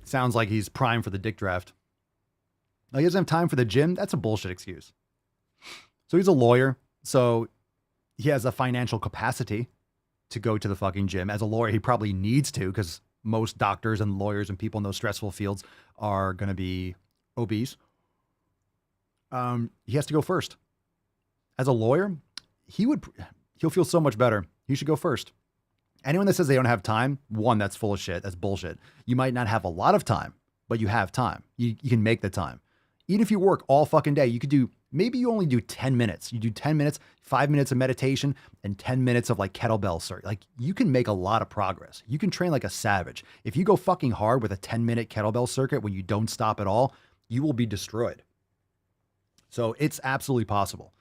Sounds like he's primed for the dick draft. Oh, he doesn't have time for the gym? That's a bullshit excuse. So he's a lawyer. So he has a financial capacity to go to the fucking gym. As a lawyer, he probably needs to because most doctors and lawyers and people in those stressful fields are going to be obese. He has to go first. As a lawyer, he'll feel so much better. He should go first. Anyone that says they don't have time, one, that's full of shit. That's bullshit. You might not have a lot of time, but you have time. You can make the time. Even if you work all fucking day, you could do, maybe you only do 10 minutes. You do 10 minutes, 5 minutes of meditation, and 10 minutes of kettlebell circuit. You can make a lot of progress. You can train like a savage. If you go fucking hard with a 10-minute kettlebell circuit when you don't stop at all, you will be destroyed. So it's absolutely possible.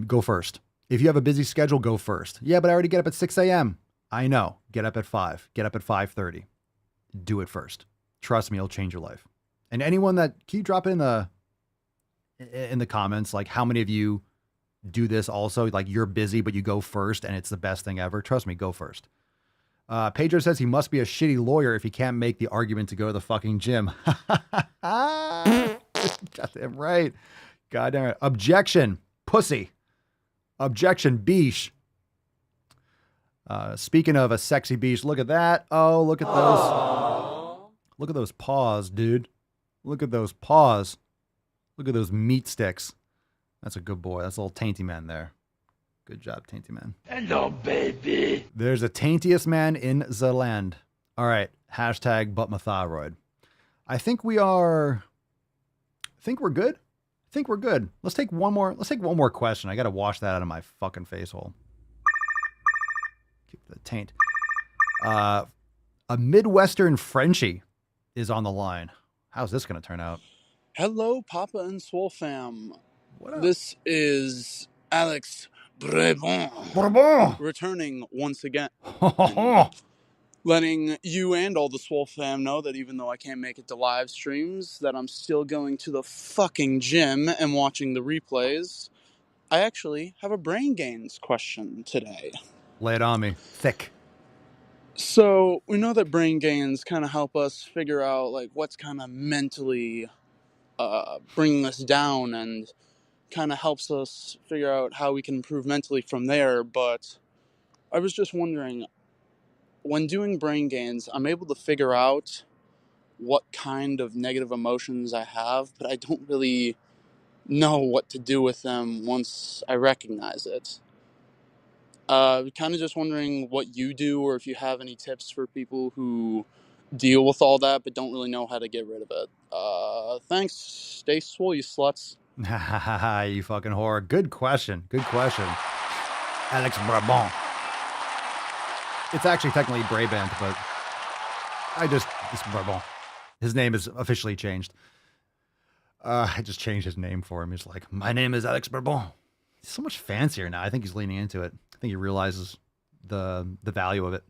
Go first. If you have a busy schedule, go first. Yeah, but I already get up at 6 a.m. I know. Get up at 5. Get up at 5:30. Do it first. Trust me, it'll change your life. And anyone that, can you drop it in the comments, how many of you do this also? You're busy, but you go first and it's the best thing ever. Trust me, go first. Pedro says he must be a shitty lawyer if he can't make the argument to go to the fucking gym. Goddamn right. Goddamn right. Objection. Pussy. Objection, beesh. Speaking of a sexy beesh, look at that. Oh, look at those. Aww. Look at those paws, dude. Look at those paws. Look at those meat sticks. That's a good boy. That's a little tainty man there. Good job, tainty man. Hello, baby. There's a taintiest man in the land. All right. Hashtag butt my thyroid. I think we're good. I think we're good. Let's take one more question. I got to wash that out of my fucking face hole. Keep the taint. A Midwestern Frenchie is on the line. How's this going to turn out? Hello, Papa and Swole fam. What up? This is Alex Brabant. Returning once again. Letting you and all the Swole fam know that even though I can't make it to live streams, that I'm still going to the fucking gym and watching the replays. I actually have a brain gains question today. Lay it on me. Thick. So, we know that brain gains kind of help us figure out, what's kind of mentally bringing us down and kind of helps us figure out how we can improve mentally from there. But I was just wondering, when doing brain gains, I'm able to figure out what kind of negative emotions I have, but I don't really know what to do with them once I recognize it. Kind of just wondering what you do, or if you have any tips for people who deal with all that but don't really know how to get rid of it. Thanks. Stay swole, you sluts. You fucking whore. Good question. Good question. Alex Brabant. It's actually technically Brabant, but it's Brabant. His name is officially changed. I just changed his name for him. He's like, my name is Alex Brabant. He's so much fancier now. I think he's leaning into it. I think he realizes the value of it.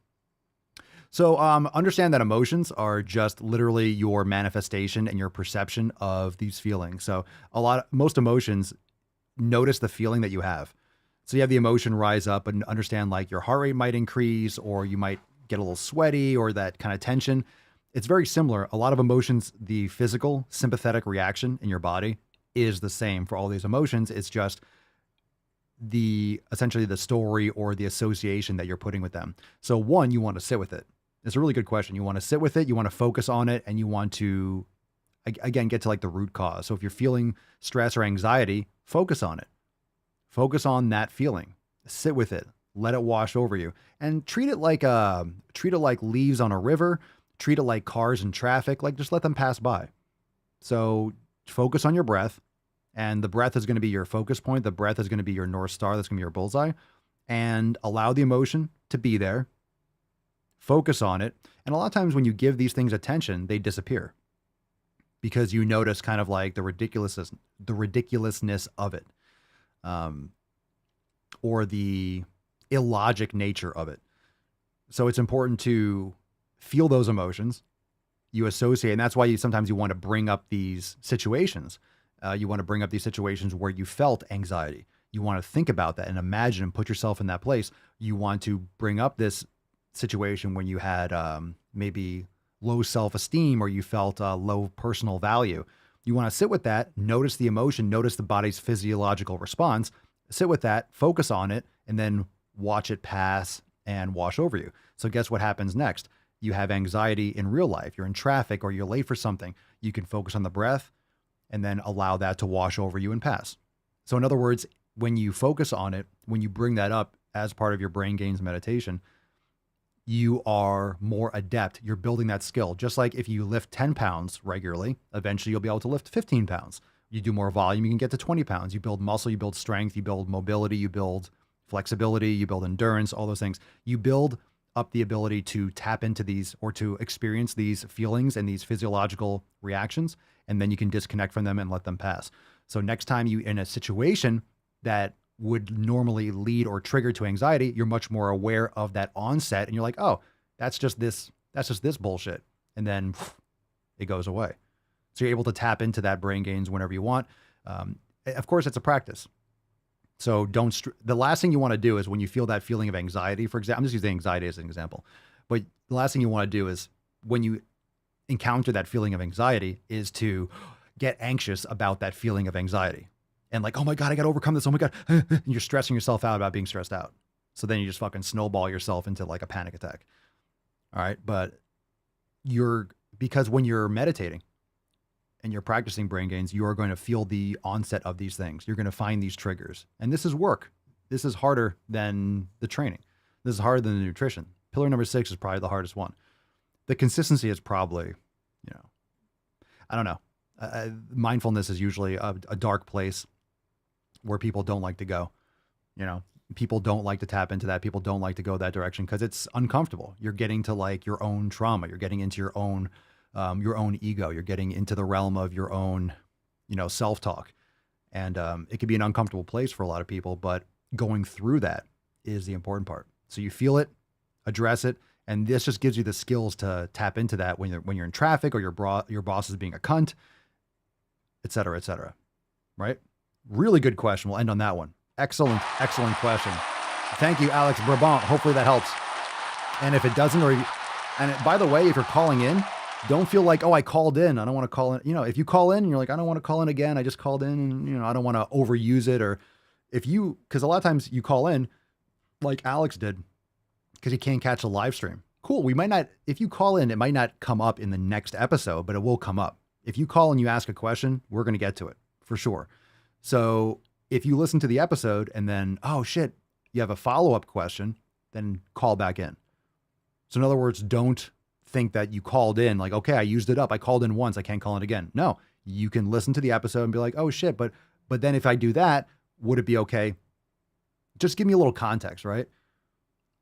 So understand that emotions are just literally your manifestation and your perception of these feelings. So most emotions, notice the feeling that you have. So you have the emotion rise up, and understand like your heart rate might increase, or you might get a little sweaty, or that kind of tension. It's very similar. A lot of emotions, the physical sympathetic reaction in your body is the same for all these emotions. It's just essentially the story or the association that you're putting with them. So one, you want to sit with it. It's a really good question. You want to sit with it, you want to focus on it, and you want to, again, get to like the root cause. So if you're feeling stress or anxiety, focus on it. Focus on that feeling. Sit with it. Let it wash over you, and treat it like leaves on a river. Treat it like cars in traffic. Like, just let them pass by. So focus on your breath, and the breath is going to be your focus point. The breath is going to be your North Star. That's going to be your bullseye, and allow the emotion to be there. Focus on it. And a lot of times when you give these things attention, they disappear because you notice kind of like the ridiculousness of it, or the illogic nature of it. So it's important to feel those emotions you associate. And that's why sometimes you want to bring up these situations. You want to bring up these situations where you felt anxiety. You want to think about that and imagine and put yourself in that place. You want to bring up this situation when you had maybe low self-esteem, or you felt low personal value. You want to sit with that, notice the emotion, notice the body's physiological response, sit with that, focus on it, and then watch it pass and wash over you. So guess what happens next? You have anxiety in real life. You're in traffic or you're late for something. You can focus on the breath and then allow that to wash over you and pass. So in other words, when you focus on it, when you bring that up as part of your brain gains meditation, you are more adept. You're building that skill. Just like if you lift 10 pounds regularly, eventually you'll be able to lift 15 pounds. You do more volume, you can get to 20 pounds. You build muscle, you build strength, you build mobility, you build flexibility, you build endurance, all those things. You build up the ability to tap into these or to experience these feelings and these physiological reactions, and then you can disconnect from them and let them pass. So next time you in a situation that would normally lead or trigger to anxiety, you're much more aware of that onset, and you're like, oh, that's just this bullshit. And then it goes away. So you're able to tap into that brain gains whenever you want. Of course, it's a practice. So the last thing you want to do is when you feel that feeling of anxiety, for example, I'm just using anxiety as an example, but the last thing you want to do is when you encounter that feeling of anxiety is to get anxious about that feeling of anxiety. And like, oh my God, I got to overcome this. Oh my God. And you're stressing yourself out about being stressed out. So then you just fucking snowball yourself into like a panic attack. All right. But because when you're meditating and you're practicing brain gains, you are going to feel the onset of these things. You're going to find these triggers. And this is work. This is harder than the training. This is harder than the nutrition. Pillar number 6 is probably the hardest one. The consistency is probably, I don't know. Mindfulness is usually a dark place where people don't like to go. People don't like to tap into that. People don't like to go that direction because it's uncomfortable. You're getting to like your own trauma. You're getting into your own ego. You're getting into the realm of your own, self-talk. And it can be an uncomfortable place for a lot of people, but going through that is the important part. So you feel it, address it, and this just gives you the skills to tap into that when you're in traffic or your boss is being a cunt, et cetera, right? Really good question. We'll end on that one. Excellent question. Thank you, Alex Brabant. Hopefully that helps. And if it doesn't, by the way, if you're calling in, don't feel like, oh, I called in. I don't want to call in. If you call in and you're like, I don't want to call in again. I just called in and, I don't want to overuse it. Or because a lot of times you call in like Alex did because he can't catch a live stream. Cool. If you call in, it might not come up in the next episode, but it will come up. If you call and you ask a question, we're going to get to it for sure. So if you listen to the episode and then, oh shit, you have a follow-up question, then call back in. So in other words, don't think that you called in like, okay, I used it up. I called in once. I can't call in again. No, you can listen to the episode and be like, oh shit. But then if I do that, would it be okay? Just give me a little context, right?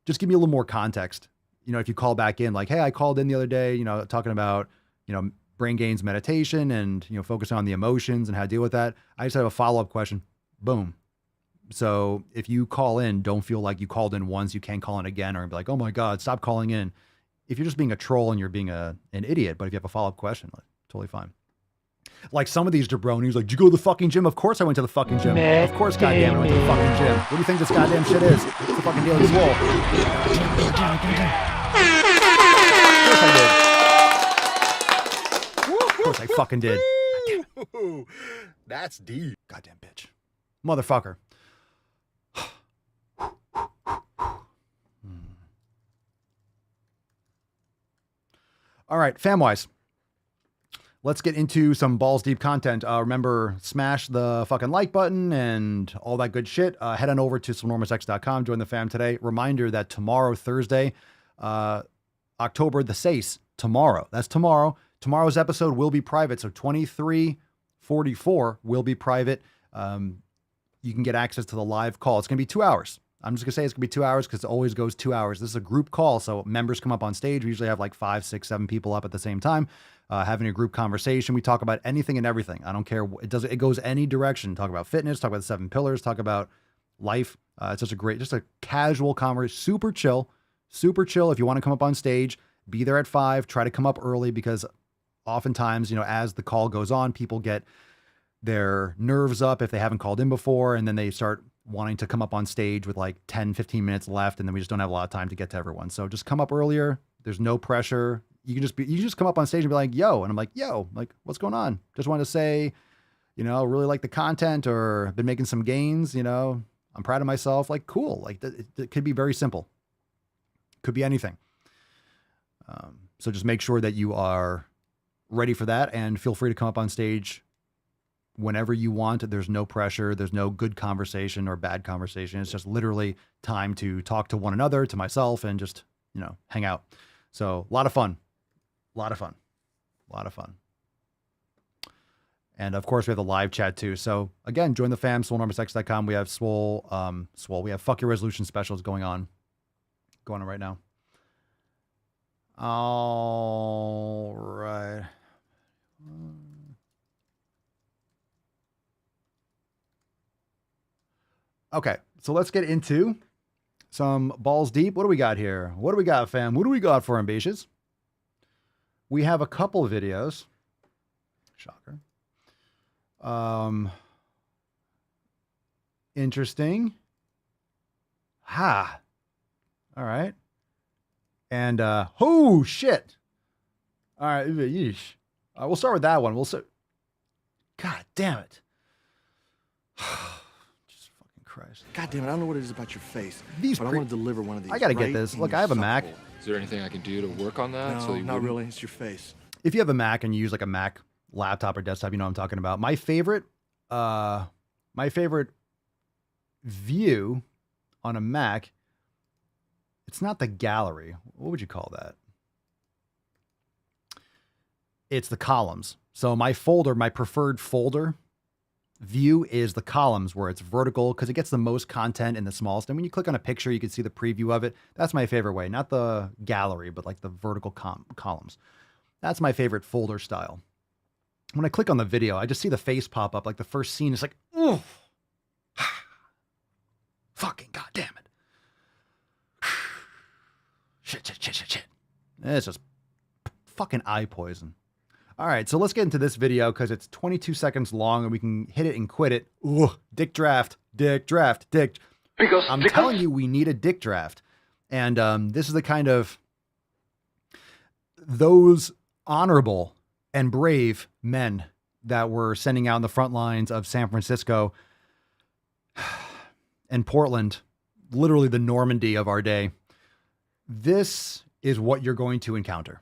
Just give me a little more context. You know, if you call back in like, hey, I called in the other day, you know, talking about, you know, brain gains meditation and, you know, focusing on the emotions and how to deal with that. I just have a follow-up question. Boom. So if you call in, don't feel like you called in once, you can't call in again, or be like, oh my God, stop calling in. If you're just being a troll and you're being an idiot, but if you have a follow-up question, like, totally fine. Like some of these jabronis, like, did you go to the fucking gym? Of course I went to the fucking gym. Of course, goddamn, I went to the fucking gym. What do you think this goddamn shit is? It's the fucking Daily Swole. Of course I fucking did. That's deep. Goddamn bitch. Motherfucker. All right, fam-wise, let's get into some balls deep content. Remember, smash the fucking like button and all that good shit. Head on over to swolenormousx.com. Join the fam today. Reminder that tomorrow, Thursday, October the 6th, tomorrow. That's tomorrow. Tomorrow's episode will be private. So 2344 will be private. You can get access to the live call. It's going to be 2 hours. I'm just going to say it's going to be 2 hours because it always goes 2 hours. This is a group call, so members come up on stage. We usually have like 5, 6, 7 people up at the same time, having a group conversation. We talk about anything and everything. I don't care. It goes any direction. Talk about fitness, talk about the 7 pillars, talk about life. It's just a casual conversation. Super chill. If you want to come up on stage, be there at 5. Try to come up early because oftentimes, you know, as the call goes on, people get their nerves up if they haven't called in before, and then they start wanting to come up on stage with like 10, 15 minutes left, and then we just don't have a lot of time to get to everyone. So just come up earlier. There's no pressure. You just come up on stage and be like, yo. And I'm like, yo, like, what's going on? Just want to say, you know, really like the content or been making some gains, you know, I'm proud of myself. Like, cool. Like it could be very simple. Could be anything. So just make sure that you are ready for that and feel free to come up on stage whenever you want. There's no pressure. There's no good conversation or bad conversation. It's just literally time to talk to one another, to myself, and just, you know, hang out. So a lot of fun. And of course we have the live chat too. So again, join the fam, swolenormousx.com. We have Swole. We have Fuck Your Resolution specials going on right now. All right. Okay, so let's get into some balls deep. What do we got here? What do we got, fam? What do we got for ambitious? We have a couple of videos. Shocker. Interesting. All right. And, oh, shit. All right, yeesh. We'll start with that one. God damn it. Christ. God damn it, I don't know what it is about your face. But I want to deliver one of these. I got to get this. Look, I have a Mac. Is there anything I can do to work on that? No, not really. It's your face. If you have a Mac and you use like a Mac laptop or desktop, you know what I'm talking about. My favorite view on a Mac, it's not the gallery. What would you call that? It's the columns. So my preferred folder view is the columns where it's vertical because it gets the most content in the smallest. And when you click on a picture, you can see the preview of it. That's my favorite way, not the gallery, but like the vertical columns. That's my favorite folder style. When I click on the video, I just see the face pop up. Like the first scene is like, ooh, fucking goddamn it. Shit. It's just fucking eye poison. All right, so let's get into this video because it's 22 seconds long and we can hit it and quit it. Ooh, dick draft. I'm telling you, we need a dick draft. And this is the kind of those honorable and brave men that were sending out in the front lines of San Francisco and Portland, literally the Normandy of our day. This is what you're going to encounter.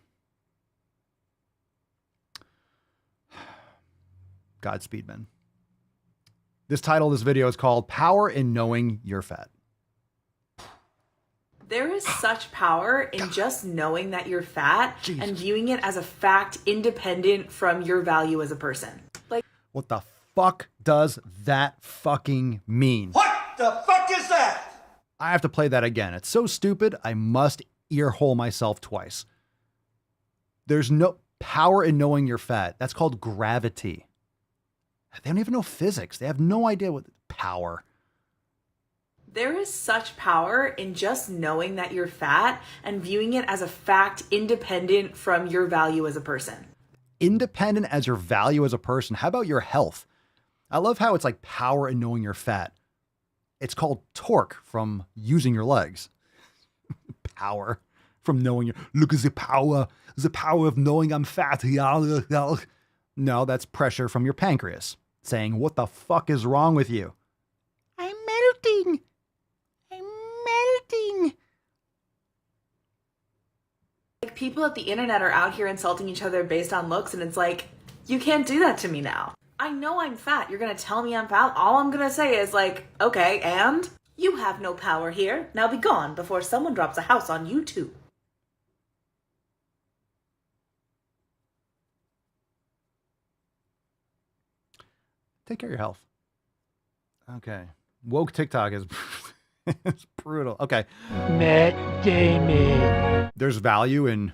Godspeed, men. This title of this video is called Power in Knowing You're Fat. There is such power in just knowing that you're fat and viewing it as a fact independent from your value as a person. Like, what the fuck does that fucking mean? What the fuck is that? I have to play that again. It's so stupid, I must earhole myself twice. There's no power in knowing you're fat. That's called gravity. They don't even know physics. They have no idea what power. there is such power in just knowing that you're fat and viewing it as a fact independent from your value as a person. Independent as your value as a person. How about your health? I love how it's like power in knowing you're fat. It's called torque from using your legs. Power from knowing you. Look at the power of knowing I'm fat. No, that's pressure from your pancreas saying, what the fuck is wrong with you? I'm melting. I'm melting. Like, people at the internet are out here insulting each other based on looks, and it's like, you can't do that to me now. I know I'm fat. You're going to tell me I'm fat. All I'm going to say is like, okay, and you have no power here. Now be gone before someone drops a house on you too. Take care of your health. Okay. Woke TikTok is it's brutal. Okay. Matt Damon. There's value in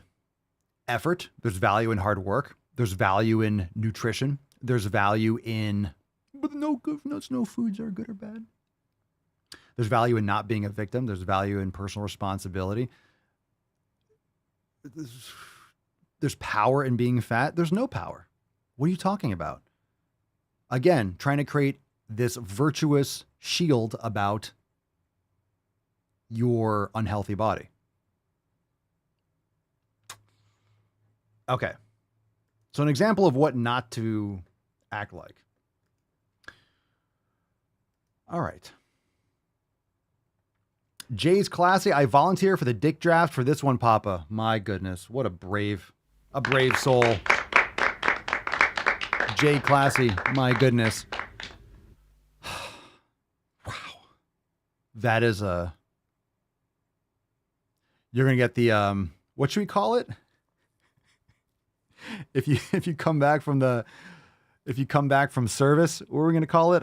effort. There's value in hard work. There's value in nutrition. There's value in, but no foods are good or bad. There's value in not being a victim. There's value in personal responsibility. There's power in being fat. There's no power. What are you talking about? Again, trying to create this virtuous shield about your unhealthy body. Okay. So an example of what not to act like. All right. Jay's classy. I volunteer for the dick draft for this one, Papa. My goodness. What a brave soul. Jay Classy. My goodness. Wow. That is a, you're going to get the, what should we call it? If you come back from service, what are we going to call it?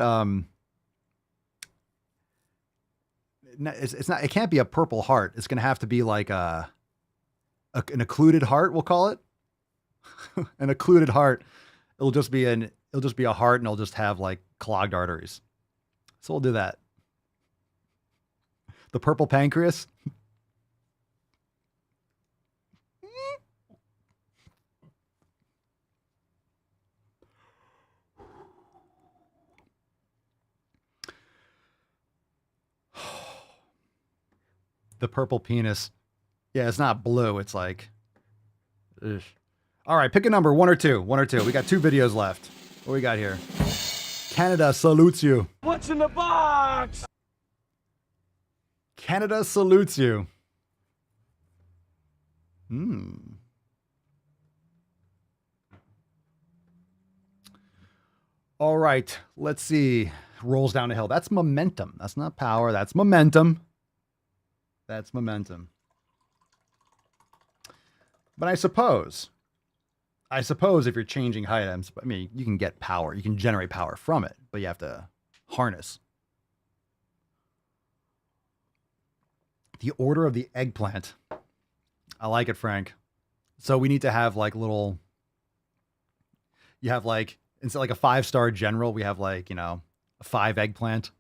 It's not, it can't be a purple heart. It's going to have to be like an occluded heart. We'll call it an occluded heart. It'll just be a heart, and it'll just have like clogged arteries. So we'll do that. The purple pancreas. The purple penis. Yeah, it's not blue. It's like, ugh. All right, pick a number, one or two. We got 2 videos left. What we got here? Canada salutes you. What's in the box? Canada salutes you. All right, let's see. Rolls down a hill. That's momentum. That's not power. That's momentum. That's momentum. But I suppose if you're changing height, I mean, you can get power. You can generate power from it, but you have to harness. The order of the eggplant. I like it, Frank. So we need to have like little, you have like, instead of like a 5-star general, we have like, you know, a 5 eggplant.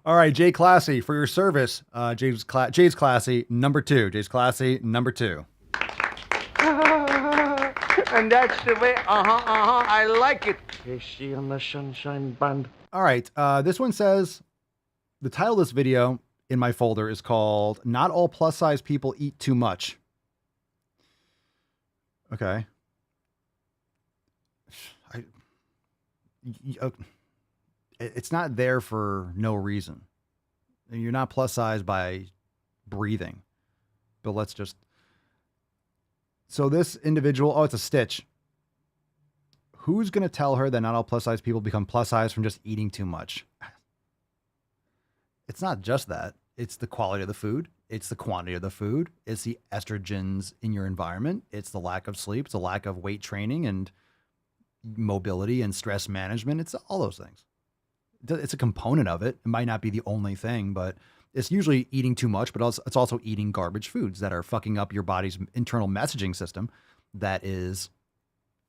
All right, Jay Classy, for your service. Jay's Classy, number 2. Jay's Classy, number 2. And that's the way, I like it. Casey on the Sunshine Band. All right, this one says, the title of this video in my folder is called, Not All Plus Size People Eat Too Much. Okay. It's not there for no reason. You're not plus size by breathing. But let's just... So this individual... Oh, it's a Stitch. Who's going to tell her that not all plus size people become plus size from just eating too much? It's not just that. It's the quality of the food. It's the quantity of the food. It's the estrogens in your environment. It's the lack of sleep. It's the lack of weight training and mobility and stress management. It's all those things. It's a component of it. It might not be the only thing, but it's usually eating too much, but it's also eating garbage foods that are fucking up your body's internal messaging system that is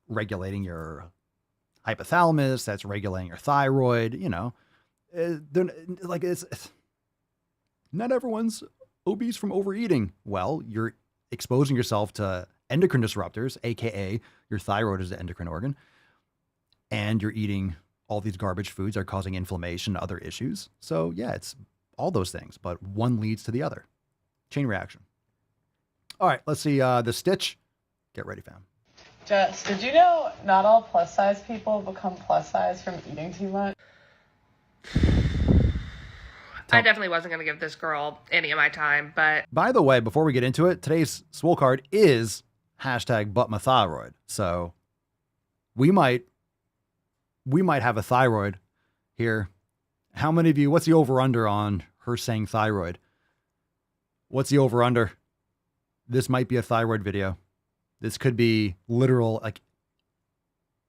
regulating your hypothalamus, that's regulating your thyroid, you know. Like it's not everyone's obese from overeating. Well, you're exposing yourself to endocrine disruptors, aka your thyroid is the endocrine organ, and you're eating all these garbage foods are causing inflammation and other issues. So yeah, it's all those things, but one leads to the other. Chain reaction. All right, let's see the Stitch. Get ready, fam. Jess, did you know not all plus size people become plus size from eating too much? I definitely wasn't going to give this girl any of my time, but... By the way, before we get into it, today's Swole card is #ButMyThyroid. So we might have a thyroid here. How many of you, what's the over-under on her saying thyroid? What's the over-under? This might be a thyroid video. This could be literal, like,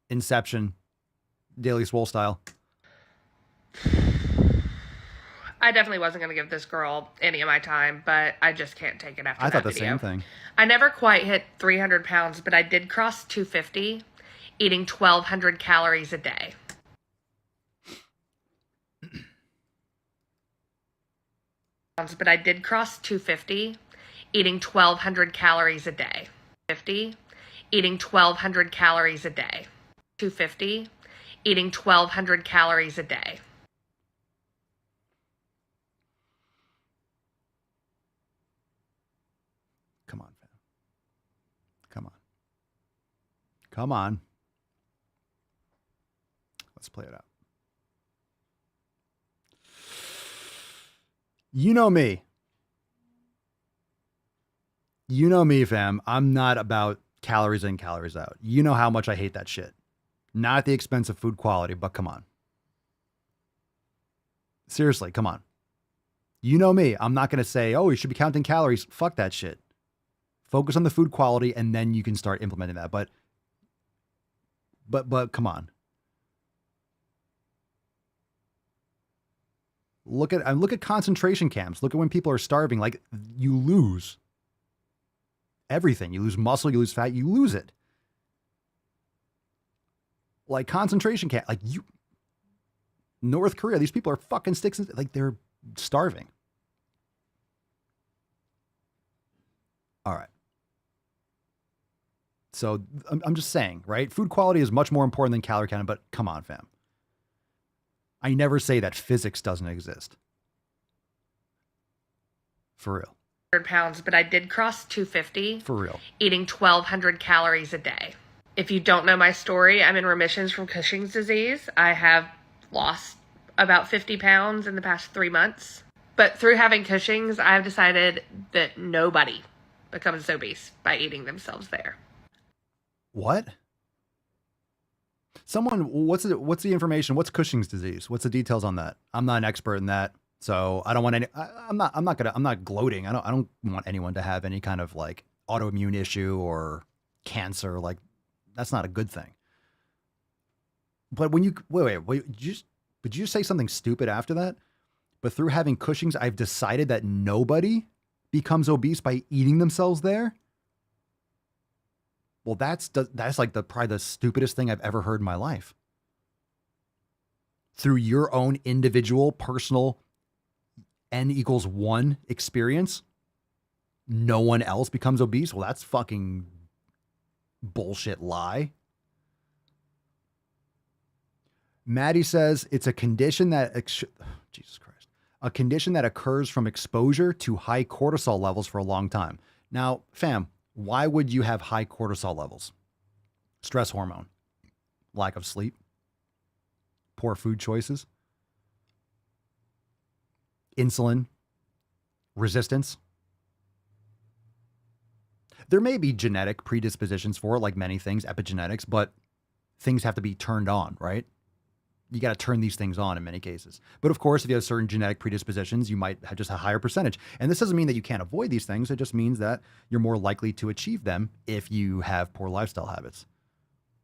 Inception, Daily Swole style. I definitely wasn't going to give this girl any of my time, but I just can't take it after I that thought the video. same thing. I never quite hit 300 pounds, but I did cross 250, eating 1,200 calories a day. But I did cross 250, eating 1,200 calories a day. 50, eating 1,200 calories a day. 250, eating 1,200 calories a day. Come on, fam. Come on. Come on. Let's play it out. You know me. You know me, fam. I'm not about calories in, calories out. You know how much I hate that shit. Not at the expense of food quality, but come on. Seriously, come on. You know me. I'm not going to say, oh, you should be counting calories. Fuck that shit. Focus on the food quality and then you can start implementing that. But come on. Look at concentration camps. Look at when people are starving. Like, you lose everything. You lose muscle, you lose fat, you lose it. Like concentration camp, like North Korea, these people are fucking sticks, like they're starving. All right. So I'm just saying, right? Food quality is much more important than calorie counting, but come on, fam. I never say that physics doesn't exist. For real. Pounds, but I did cross 250. For real. Eating 1,200 calories a day. If you don't know my story, I'm in remissions from Cushing's disease. I have lost about 50 pounds in the past 3 months. But through having Cushing's, I've decided that nobody becomes obese by eating themselves there. What? Someone, what's the information? What's Cushing's disease? What's the details on that? I'm not an expert in that. So I don't want any, I'm not gloating. I don't want anyone to have any kind of like autoimmune issue or cancer. Like, that's not a good thing. But when you, wait, did you say something stupid after that? But through having Cushing's, I've decided that nobody becomes obese by eating themselves there. Well, that's like probably the stupidest thing I've ever heard in my life. Through your own individual, personal N=1 experience, no one else becomes obese. Well, that's fucking bullshit lie. Maddie says it's a condition that, Jesus Christ, a condition that occurs from exposure to high cortisol levels for a long time. Now, fam, why would you have high cortisol levels? Stress hormone, lack of sleep, poor food choices, insulin resistance. There may be genetic predispositions for it, like many things, epigenetics, but things have to be turned on, right? You got to turn these things on in many cases. But of course, if you have certain genetic predispositions, you might have just a higher percentage. And this doesn't mean that you can't avoid these things. It just means that you're more likely to achieve them if you have poor lifestyle habits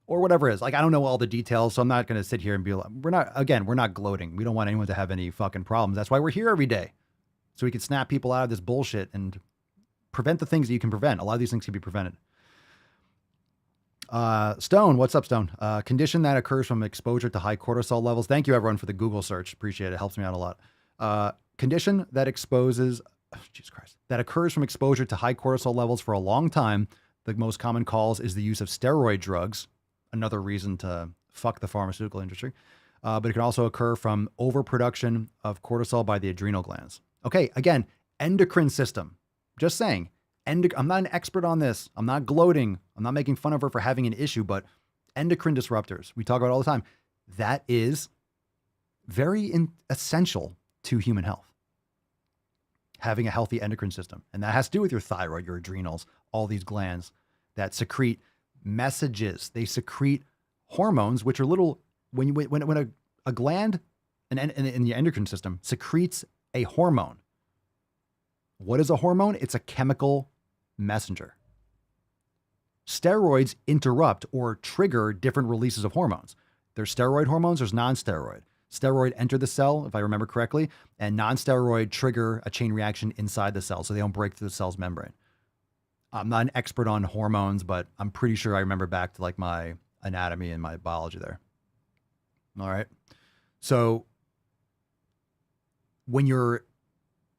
or whatever it is. Like, I don't know all the details, so I'm not going to sit here and be like, we're not gloating. We don't want anyone to have any fucking problems. That's why we're here every day. So we can snap people out of this bullshit and prevent the things that you can prevent. A lot of these things can be prevented. Stone, what's up, Stone? Condition that occurs from exposure to high cortisol levels. Thank you, everyone, for the Google search. Appreciate it. It helps me out a lot. Condition that that occurs from exposure to high cortisol levels for a long time. The most common cause is the use of steroid drugs. Another reason to fuck the pharmaceutical industry. But it can also occur from overproduction of cortisol by the adrenal glands. Okay, again, endocrine system. Just saying. I'm not an expert on this. I'm not gloating. I'm not making fun of her for having an issue, but endocrine disruptors, we talk about it all the time. That is very essential to human health. Having a healthy endocrine system. And that has to do with your thyroid, your adrenals, all these glands that secrete messages. They secrete hormones, which are little, when a gland in the endocrine system secretes a hormone. What is a hormone? It's a chemical messenger. Steroids interrupt or trigger different releases of hormones. There's steroid hormones, there's non-steroid. Steroid enter the cell, if I remember correctly, and non-steroid trigger a chain reaction inside the cell, so they don't break through the cell's membrane. I'm not an expert on hormones, but I'm pretty sure I remember back to like my anatomy and my biology there. All right. So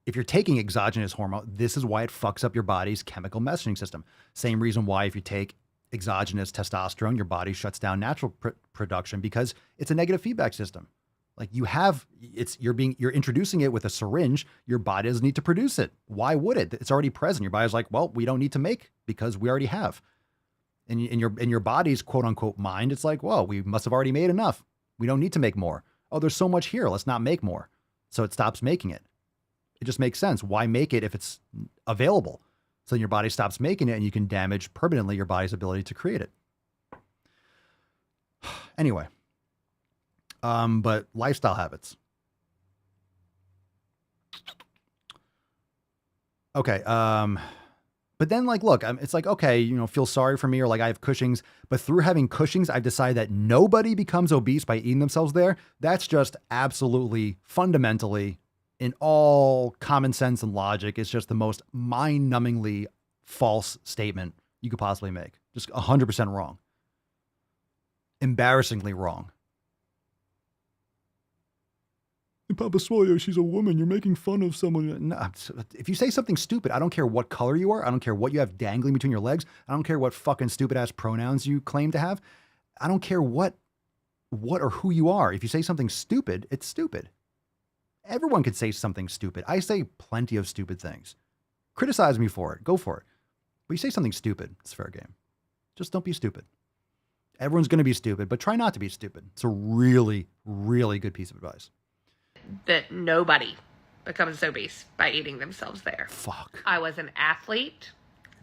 if you're taking exogenous hormone, this is why it fucks up your body's chemical messaging system. Same reason why if you take exogenous testosterone, your body shuts down natural production because it's a negative feedback system. Like you're introducing it with a syringe. Your body doesn't need to produce it. Why would it? It's already present. Your body's like, well, we don't need to make because we already have. In your body's quote unquote mind, it's like, well, we must have already made enough. We don't need to make more. Oh, there's so much here. Let's not make more. So it stops making it. It just makes sense. Why make it if it's available? So then your body stops making it and you can damage permanently your body's ability to create it. Anyway, but lifestyle habits. Okay. But then like, look, it's like, okay, feel sorry for me or like I have Cushing's, but through having Cushing's, I've decided that nobody becomes obese by eating themselves there. That's just absolutely fundamentally in all common sense and logic, it's just the most mind-numbingly false statement you could possibly make. Just 100% wrong. Embarrassingly wrong. Papa Swolio, she's a woman. You're making fun of someone. No, if you say something stupid, I don't care what color you are. I don't care what you have dangling between your legs. I don't care what fucking stupid-ass pronouns you claim to have. I don't care what or who you are. If you say something stupid, it's stupid. Everyone could say something stupid. I say plenty of stupid things. Criticize me for it. Go for it. But you say something stupid, it's fair game. Just don't be stupid. Everyone's going to be stupid, but try not to be stupid. It's a really, really good piece of advice. That nobody becomes obese by eating themselves there. Fuck. I was an athlete.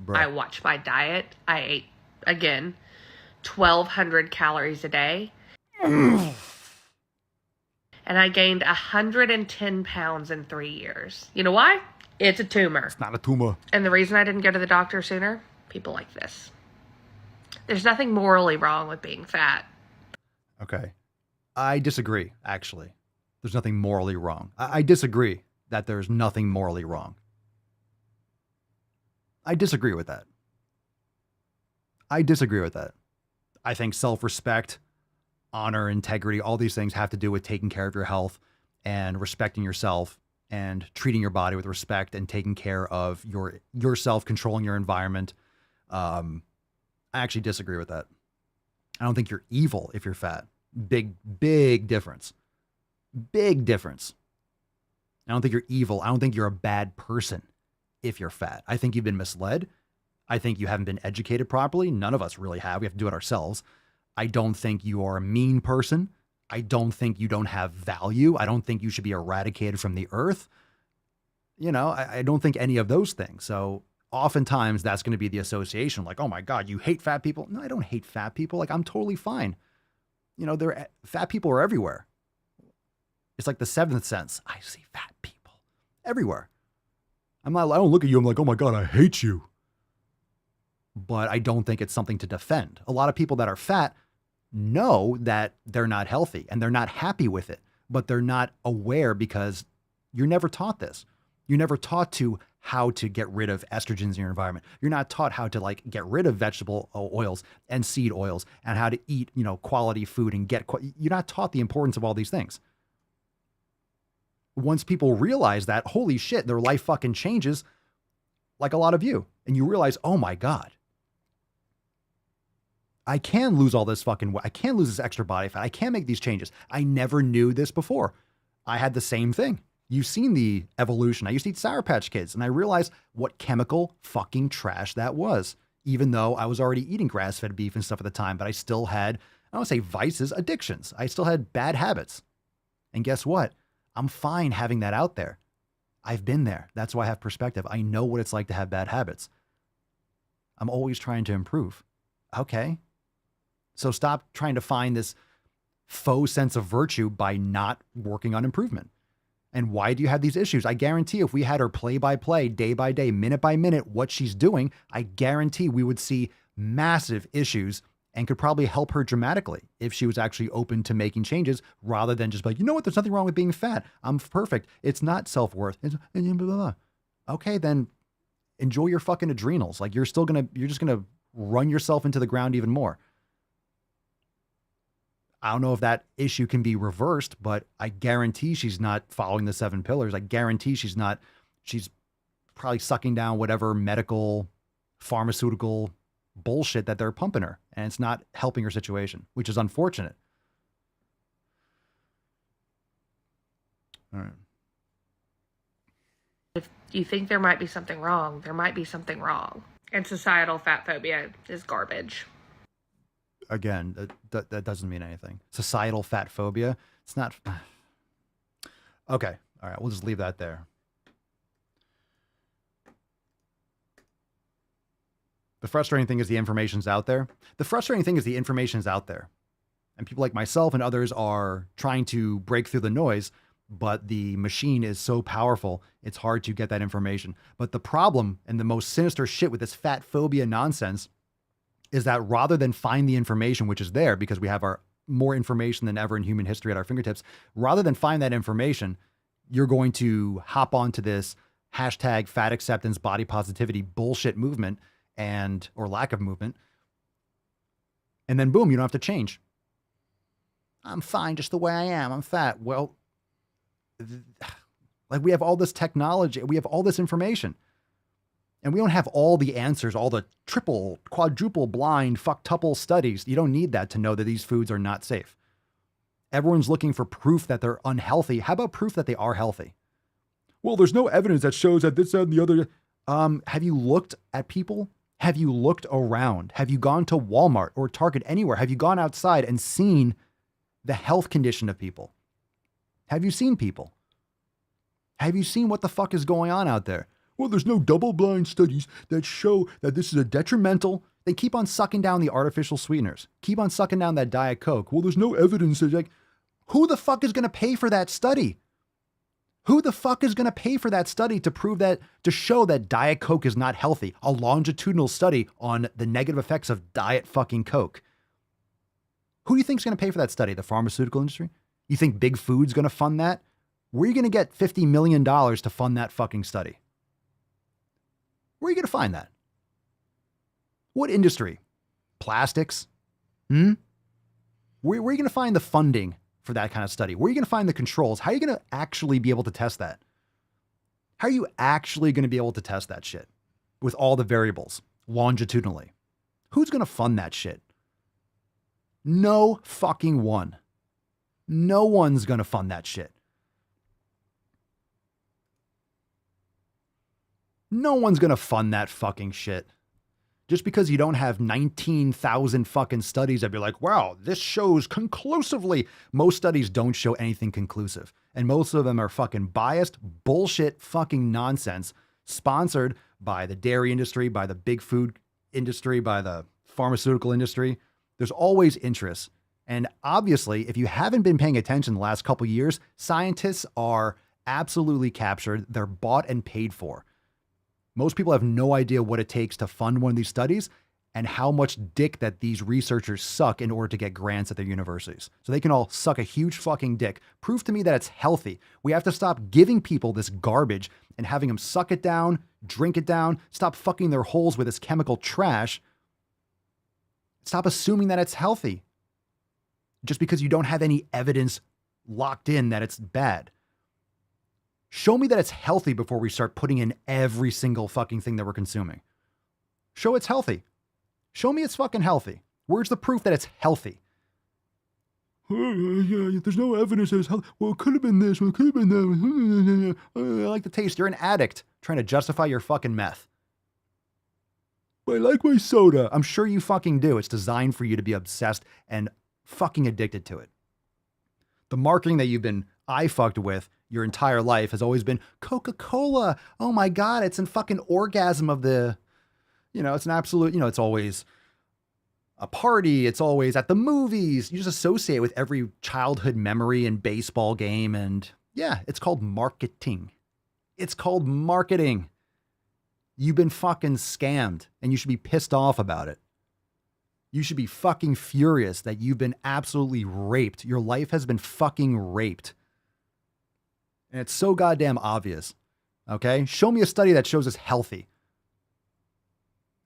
Bruh. I watched my diet. I ate, again, 1,200 calories a day. And I gained 110 pounds in 3 years. You know why? It's a tumor. It's not a tumor. And the reason I didn't go to the doctor sooner? People like this. There's nothing morally wrong with being fat. Okay. I disagree, actually. There's nothing morally wrong. I disagree that there's nothing morally wrong. I disagree with that. I think self-respect, honor, integrity, all these things have to do with taking care of your health and respecting yourself and treating your body with respect and taking care of yourself, controlling your environment. I actually disagree with that. I don't think you're evil if you're fat. Big difference. Big difference. I don't think you're evil. I don't think you're a bad person if you're fat. I think you've been misled. I think you haven't been educated properly. None of us really have. We have to do it ourselves. I don't think you are a mean person. I don't think you don't have value. I don't think you should be eradicated from the earth. I don't think any of those things. So oftentimes that's going to be the association. Like, oh my God, you hate fat people. No, I don't hate fat people. Like, I'm totally fine. fat people are everywhere. It's like the seventh sense. I see fat people everywhere. I don't look at you. I'm like, oh my God, I hate you. But I don't think it's something to defend. A lot of people that are fat know that they're not healthy and they're not happy with it, but they're not aware because you're never taught this. You're never taught to how to get rid of estrogens in your environment. You're not taught how to like get rid of vegetable oils and seed oils and how to eat, quality food and you're not taught the importance of all these things. Once people realize that, holy shit, their life fucking changes, like a lot of you. And you realize, oh my God, I can lose all this fucking weight. I can lose this extra body fat. I can make these changes. I never knew this before. I had the same thing. You've seen the evolution. I used to eat Sour Patch Kids and I realized what chemical fucking trash that was, even though I was already eating grass-fed beef and stuff at the time, but I still had, I don't want to say vices, addictions. I still had bad habits. And guess what? I'm fine having that out there. I've been there. That's why I have perspective. I know what it's like to have bad habits. I'm always trying to improve. Okay. So stop trying to find this faux sense of virtue by not working on improvement. And why do you have these issues? I guarantee if we had her play by play, day by day, minute by minute, what she's doing, I guarantee we would see massive issues and could probably help her dramatically if she was actually open to making changes rather than just like, you know what, there's nothing wrong with being fat. I'm perfect. It's not self-worth. It's blah, blah, blah. Okay, then enjoy your fucking adrenals. Like you're just going to run yourself into the ground even more. I don't know if that issue can be reversed, but I guarantee she's not following the 7 pillars. I guarantee she's probably sucking down whatever medical, pharmaceutical bullshit that they're pumping her, and it's not helping her situation, which is unfortunate. All right. If you think there might be something wrong, there might be something wrong. And societal fat phobia is garbage. Again, that doesn't mean anything. Societal fat phobia. It's not. Okay. All right. We'll just leave that there. The frustrating thing is the information's out there. And people like myself and others are trying to break through the noise, but the machine is so powerful, it's hard to get that information. But the problem and the most sinister shit with this fat phobia nonsense is that rather than find the information, which is there because we have more information than ever in human history at our fingertips, rather than find that information, you're going to hop onto this hashtag fat acceptance, body positivity bullshit movement or lack of movement. And then boom, you don't have to change. I'm fine just the way I am. I'm fat. Well, like we have all this technology, we have all this information. And we don't have all the answers, all the triple, quadruple blind, fucktuple studies. You don't need that to know that these foods are not safe. Everyone's looking for proof that they're unhealthy. How about proof that they are healthy? Well, there's no evidence that shows that this, that, and the other. Have you looked at people? Have you looked around? Have you gone to Walmart or Target, anywhere? Have you gone outside and seen the health condition of people? Have you seen people? Have you seen what the fuck is going on out there? Well, there's no double-blind studies that show that this is a detrimental. They keep on sucking down the artificial sweeteners. Keep on sucking down that Diet Coke. Well, there's no evidence. Like, who the fuck is going to pay for that study? Who the fuck is going to pay for that study to prove that, to show that Diet Coke is not healthy? A longitudinal study on the negative effects of Diet fucking Coke. Who do you think is going to pay for that study? The pharmaceutical industry? You think Big Food's going to fund that? Where are you going to get $50 million to fund that fucking study? Where are you going to find that? What industry? Plastics? Where are you going to find the funding for that kind of study? Where are you going to find the controls? How are you going to actually be able to test that? How are you actually going to be able to test that shit with all the variables longitudinally? Who's going to fund that shit? No fucking one. No one's going to fund that shit. No one's going to fund that fucking shit. Just because you don't have 19,000 fucking studies that you're like, wow, this shows conclusively. Most studies don't show anything conclusive. And most of them are fucking biased, bullshit fucking nonsense, sponsored by the dairy industry, by the big food industry, by the pharmaceutical industry. There's always interest And obviously, if you haven't been paying attention the last couple years, scientists are absolutely captured. They're bought and paid for. Most people have no idea what it takes to fund one of these studies and how much dick that these researchers suck in order to get grants at their universities. So they can all suck a huge fucking dick. Prove to me that it's healthy. We have to stop giving people this garbage and having them suck it down, drink it down, stop fucking their holes with this chemical trash. Stop assuming that it's healthy just because you don't have any evidence locked in that it's bad. Show me that it's healthy before we start putting in every single fucking thing that we're consuming. Show it's healthy. Show me it's fucking healthy. Where's the proof that it's healthy? There's no evidence that it's healthy. Well, it could have been this. Well, it could have been that. I like the taste. You're an addict trying to justify your fucking meth. But I like my soda. I'm sure you fucking do. It's designed for you to be obsessed and fucking addicted to it. The marketing that you've been eye-fucked with your entire life has always been Coca-Cola. Oh my God, it's in fucking orgasm of the... it's an absolute, it's always a party. It's always at the movies. You just associate with every childhood memory and baseball game. And yeah, it's called marketing. It's called marketing. You've been fucking scammed and you should be pissed off about it. You should be fucking furious that you've been absolutely raped. Your life has been fucking raped. And it's so goddamn obvious. Okay? Show me a study that shows it's healthy.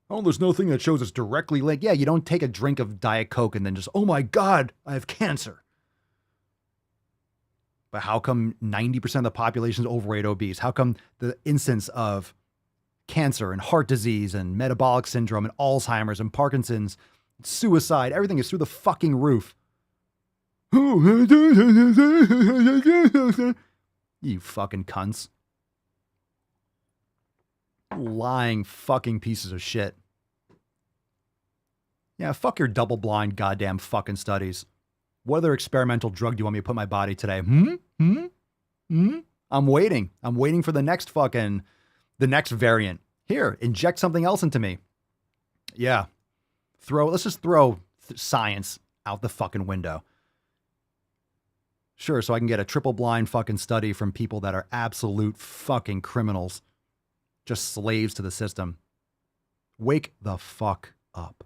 Oh, there's nothing that shows it's directly linked. Yeah, you don't take a drink of Diet Coke and then just, oh my God, I have cancer. But how come 90% of the population is overweight, obese? How come the incidence of cancer and heart disease and metabolic syndrome and Alzheimer's and Parkinson's, suicide, everything is through the fucking roof? You fucking cunts. Lying fucking pieces of shit. Yeah, fuck your double-blind goddamn fucking studies. What other experimental drug do you want me to put in my body today? I'm waiting. I'm waiting for the next variant. Here, inject something else into me. Yeah. Let's just throw science out the fucking window. Sure, so I can get a triple-blind fucking study from people that are absolute fucking criminals. Just slaves to the system. Wake the fuck up.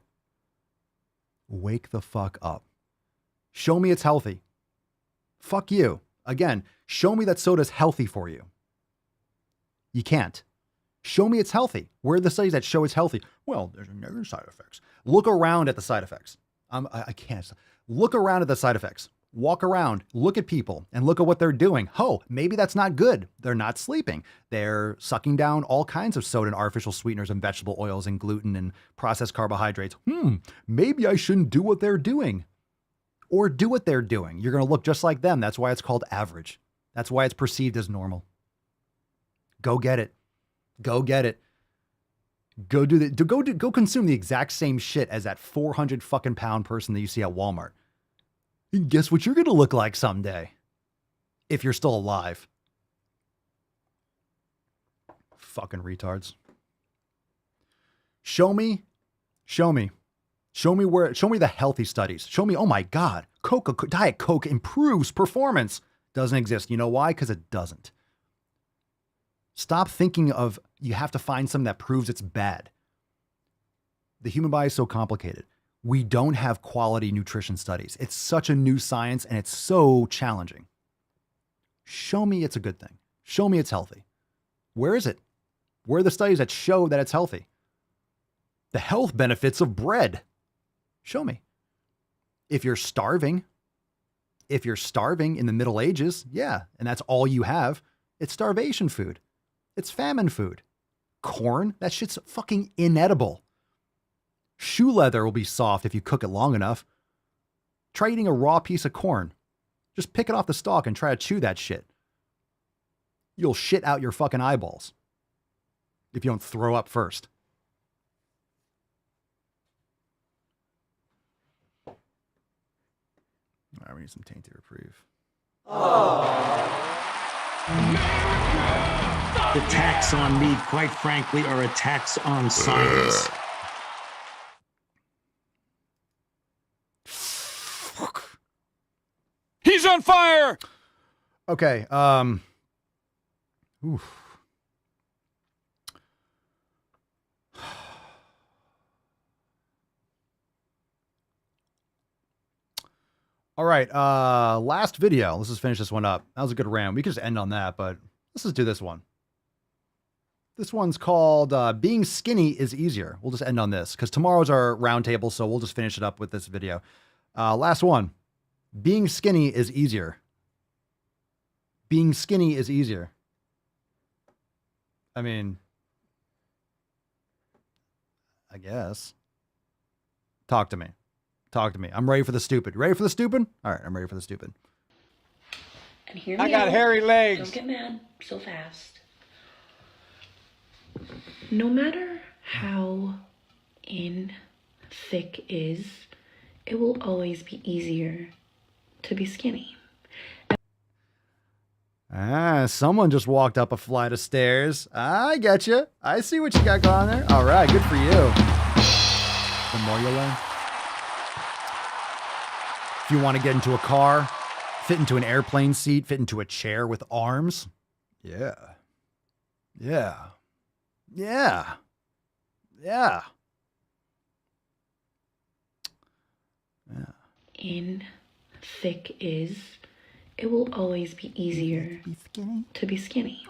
Wake the fuck up. Show me it's healthy. Fuck you. Again, show me that soda's healthy for you. You can't. Show me it's healthy. Where are the studies that show it's healthy? Well, there's negative side effects. Look around at the side effects. I can't. Look around at the side effects. Walk around, look at people, and look at what they're doing. Oh, maybe that's not good. They're not sleeping. They're sucking down all kinds of soda and artificial sweeteners and vegetable oils and gluten and processed carbohydrates. Maybe I shouldn't do what they're doing. Or do what they're doing. You're going to look just like them. That's why it's called average. That's why it's perceived as normal. Go get it. Go get it. Go consume the exact same shit as that 400 fucking pound person that you see at Walmart. And guess what you're going to look like someday? If you're still alive. Fucking retards. Show me the healthy studies. Show me, oh my God, Diet Coke improves performance. Doesn't exist. You know why? Because it doesn't. Stop thinking of, you have to find something that proves it's bad. The human body is so complicated. We don't have quality nutrition studies. It's such a new science and it's so challenging. Show me it's a good thing. Show me it's healthy. Where is it? Where are the studies that show that it's healthy? The health benefits of bread. Show me. If you're starving in the Middle Ages, yeah, and that's all you have, it's starvation food. It's famine food. Corn, that shit's fucking inedible. Shoe leather will be soft if you cook it long enough. Try eating a raw piece of corn. Just pick it off the stalk and try to chew that shit. You'll shit out your fucking eyeballs if you don't throw up first. All right, we need some tainted reprieve. The attacks on me, quite frankly, are attacks on science. Fuck. on fire! Okay. Oof. All right. Last video. Let's just finish this one up. That was a good rant. We could just end on that, but let's just do this one. This one's called Being Skinny is Easier. We'll just end on this because tomorrow's our roundtable, so we'll just finish it up with this video. Last one. Being skinny is easier. Being skinny is easier. I mean, I guess. Talk to me. Talk to me. I'm ready for the stupid. Ready for the stupid? All right, I'm ready for the stupid. And hear me I got out. hairy legs. Don't get mad so fast. No matter how thick is, it will always be easier to be skinny. Someone just walked up a flight of stairs. I get you. I see what you got going on there. All right, good for you. The more you learn. If you want to get into a car, fit into an airplane seat, fit into a chair with arms. Yeah. Yeah. Yeah. Yeah. In thick is, it will always be easier to be skinny.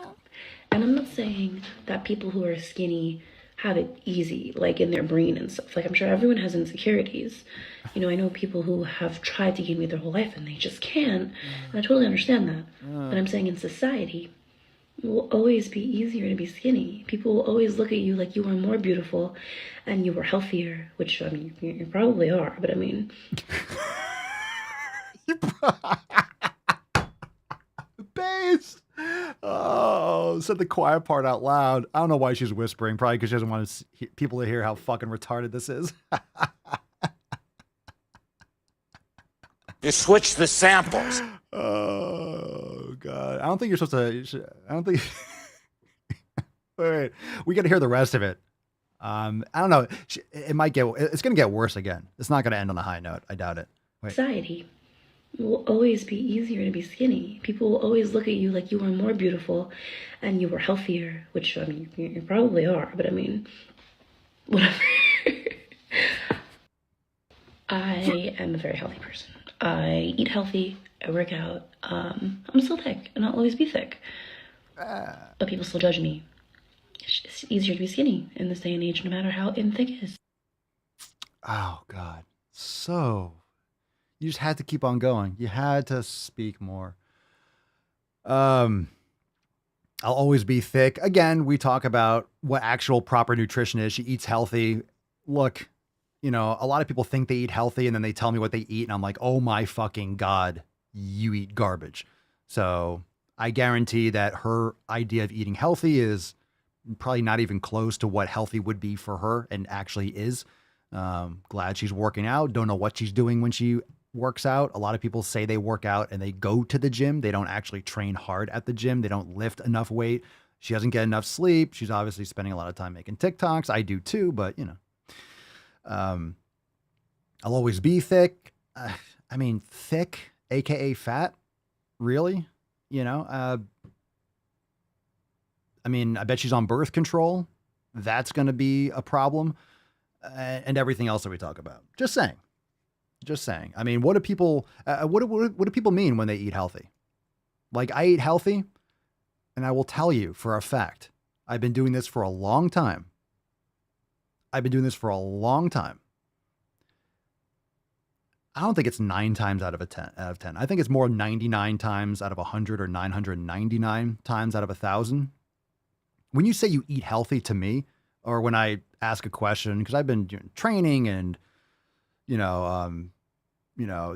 And I'm not saying that people who are skinny have it easy, like in their brain and stuff. Like, I'm sure everyone has insecurities. You know, I know people who have tried to gain weight their whole life and they just can't. And I totally understand that. But I'm saying in society, it will always be easier to be skinny. People will always look at you like you are more beautiful and you are healthier, which, I mean, you probably are, but I mean... Bass! Oh, said the quiet part out loud. I don't know why she's whispering. Probably because she doesn't want people to hear how fucking retarded this is. You switch the samples. Oh, God. I don't think you're supposed to... I don't think... Wait. We got to hear the rest of it. I don't know. It might get... It's going to get worse again. It's not going to end on a high note. I doubt it. Wait. Society. It will always be easier to be skinny. People will always look at you like you are more beautiful and you are healthier, which, I mean, you probably are, but I mean, whatever. I am a very healthy person. I eat healthy, I work out. I'm still thick, and I'll always be thick. But people still judge me. It's easier to be skinny in this day and age, no matter how thick it is. Oh, God. So... You just had to keep on going. You had to speak more. I'll always be thick. Again, we talk about what actual proper nutrition is. She eats healthy. Look, you know, a lot of people think they eat healthy and then they tell me what they eat. And I'm like, oh my fucking God, you eat garbage. So I guarantee that her idea of eating healthy is probably not even close to what healthy would be for her and actually is. Glad she's working out. Don't know what she's doing when she works out. A lot of people say they work out and they go to the gym. They don't actually train hard at the gym. They don't lift enough weight. She doesn't get enough sleep. She's obviously spending a lot of time making TikToks. I do too, but you know, I'll always be thick. I mean, thick, AKA fat. Really? You know, I mean, I bet she's on birth control. That's going to be a problem. And everything else that we talk about. Just saying. Just saying. I mean, what do people mean when they eat healthy? Like, I eat healthy, and I will tell you for a fact, I've been doing this for a long time. I don't think it's 9 times out of 10. I think it's more 99 times out of 100 or 999 times out of 1,000. When you say you eat healthy to me, or when I ask a question, because I've been doing training and,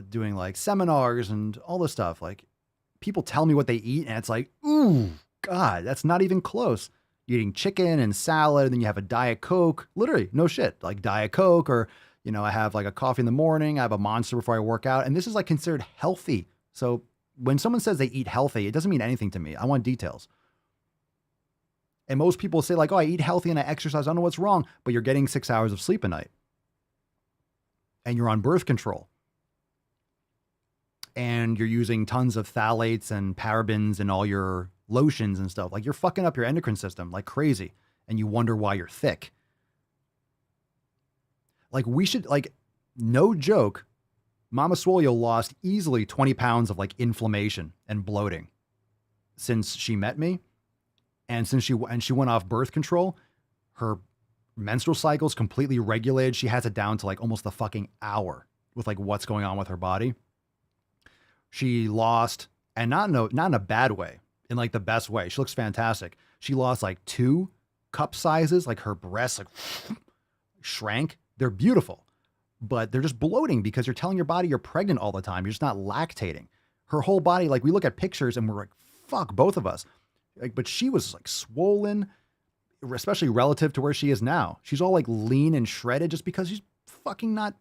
doing like seminars and all this stuff, like people tell me what they eat and it's like, ooh, God, that's not even close. You're eating chicken and salad, and then you have a Diet Coke, literally, no shit, like Diet Coke, or, I have like a coffee in the morning, I have a Monster before I work out, and this is like considered healthy. So when someone says they eat healthy, it doesn't mean anything to me. I want details. And most people say like, oh, I eat healthy and I exercise. I don't know what's wrong, but you're getting 6 hours of sleep a night and you're on birth control. and you're using tons of phthalates and parabens in all your lotions and stuff, like you're fucking up your endocrine system like crazy, and you wonder why you're thick. Like we should, like, no joke, Mama Swolio lost easily 20 pounds of like inflammation and bloating since she met me. And since she went off birth control, her menstrual cycle is completely regulated. She has it down to like almost the fucking hour with like what's going on with her body. She lost, and not in a bad way, in like the best way. She looks fantastic. She lost like 2 cup sizes, like her breasts like shrank. They're beautiful, but they're just bloating because you're telling your body you're pregnant all the time. You're just not lactating. Her whole body, like we look at pictures and we're like, fuck, both of us. Like, but she was like swollen, especially relative to where she is now. She's all like lean and shredded just because she's fucking not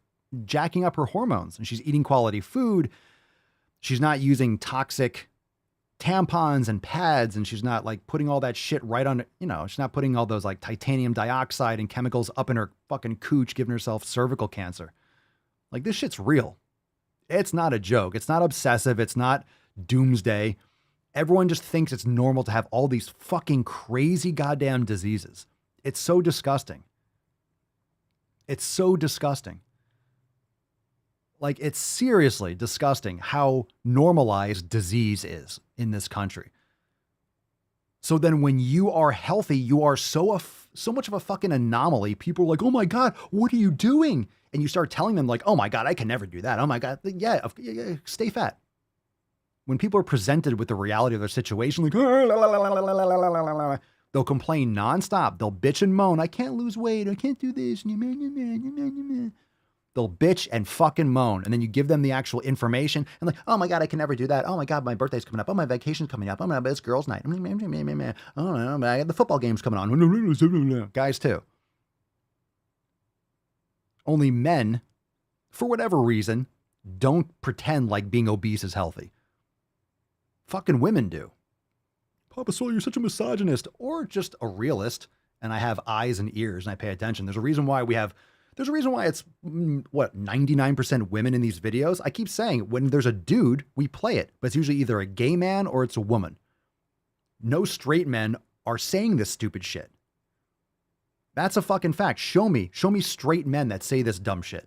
jacking up her hormones, and she's eating quality food. She's not using toxic tampons and pads, and she's not like putting all that shit right on, she's not putting all those like titanium dioxide and chemicals up in her fucking cooch, giving herself cervical cancer. Like, this shit's real. It's not a joke. It's not obsessive. It's not doomsday. Everyone just thinks it's normal to have all these fucking crazy goddamn diseases. It's so disgusting. It's so disgusting. Like, it's seriously disgusting how normalized disease is in this country. So then when you are healthy, you are so much of a fucking anomaly. People are like, oh my God, what are you doing? And you start telling them like, oh my God, I can never do that. Oh my God. Yeah, stay fat. When people are presented with the reality of their situation, like, they'll complain nonstop. They'll bitch and moan. I can't lose weight. I can't do this. They'll bitch and fucking moan. And then you give them the actual information and like, oh my God, I can never do that. Oh my God, my birthday's coming up. Oh, my vacation's coming up. Oh my God, it's girls' night. Oh no, I got the football game's coming on. Guys too. Only men, for whatever reason, don't pretend like being obese is healthy. Fucking women do. Papa Swole, you're such a misogynist, or just a realist. And I have eyes and ears and I pay attention. There's a reason why it's, 99% women in these videos. I keep saying when there's a dude, we play it, but it's usually either a gay man or it's a woman. No straight men are saying this stupid shit. That's a fucking fact. Show me straight men that say this dumb shit.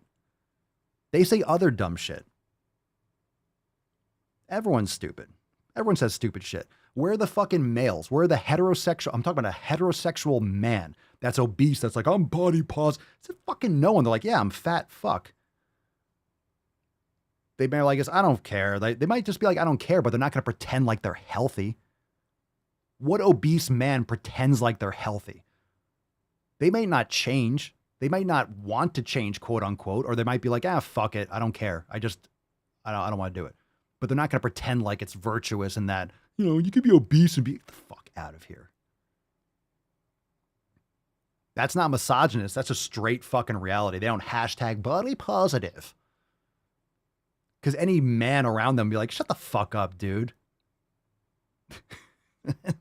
They say other dumb shit. Everyone's stupid. Everyone says stupid shit. Where are the fucking males? Where are the heterosexual? I'm talking about a heterosexual man that's obese, that's like, I'm body positive. It's a fucking no one. They're like, yeah, I'm fat, fuck. They may like, I don't care. They might just be like, I don't care, but they're not going to pretend like they're healthy. What obese man pretends like they're healthy? They may not change. They might not want to change, quote unquote, or they might be like, fuck it. I don't care. I don't want to do it. But they're not going to pretend like it's virtuous and that, you could be obese and be, get the fuck out of here. That's not misogynist. That's a straight fucking reality. They don't hashtag body positive. Because any man around them be like, shut the fuck up, dude.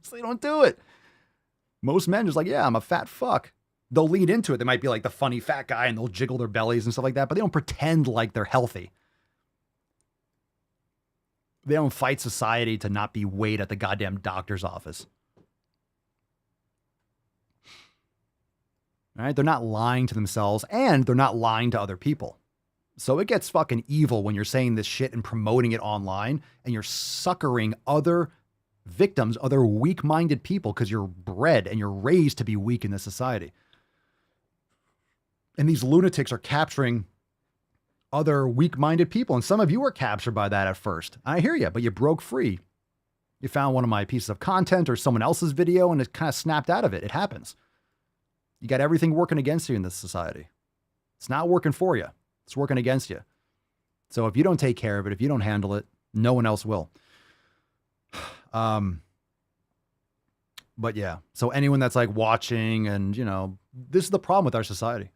So they don't do it. Most men just like, yeah, I'm a fat fuck. They'll lead into it. They might be like the funny fat guy and they'll jiggle their bellies and stuff like that, but they don't pretend like they're healthy. They don't fight society to not be weighed at the goddamn doctor's office. All right? They're not lying to themselves and they're not lying to other people. So it gets fucking evil when you're saying this shit and promoting it online and you're suckering other victims, other weak-minded people because you're bred and you're raised to be weak in this society. And these lunatics are capturing other weak-minded people. And some of you were captured by that at first. I hear you, but you broke free. You found one of my pieces of content or someone else's video and it kind of snapped out of it. It happens. You got everything working against you in this society. It's not working for you. It's working against you. So if you don't take care of it, if you don't handle it, no one else will. But yeah, so anyone that's like watching and, this is the problem with our society.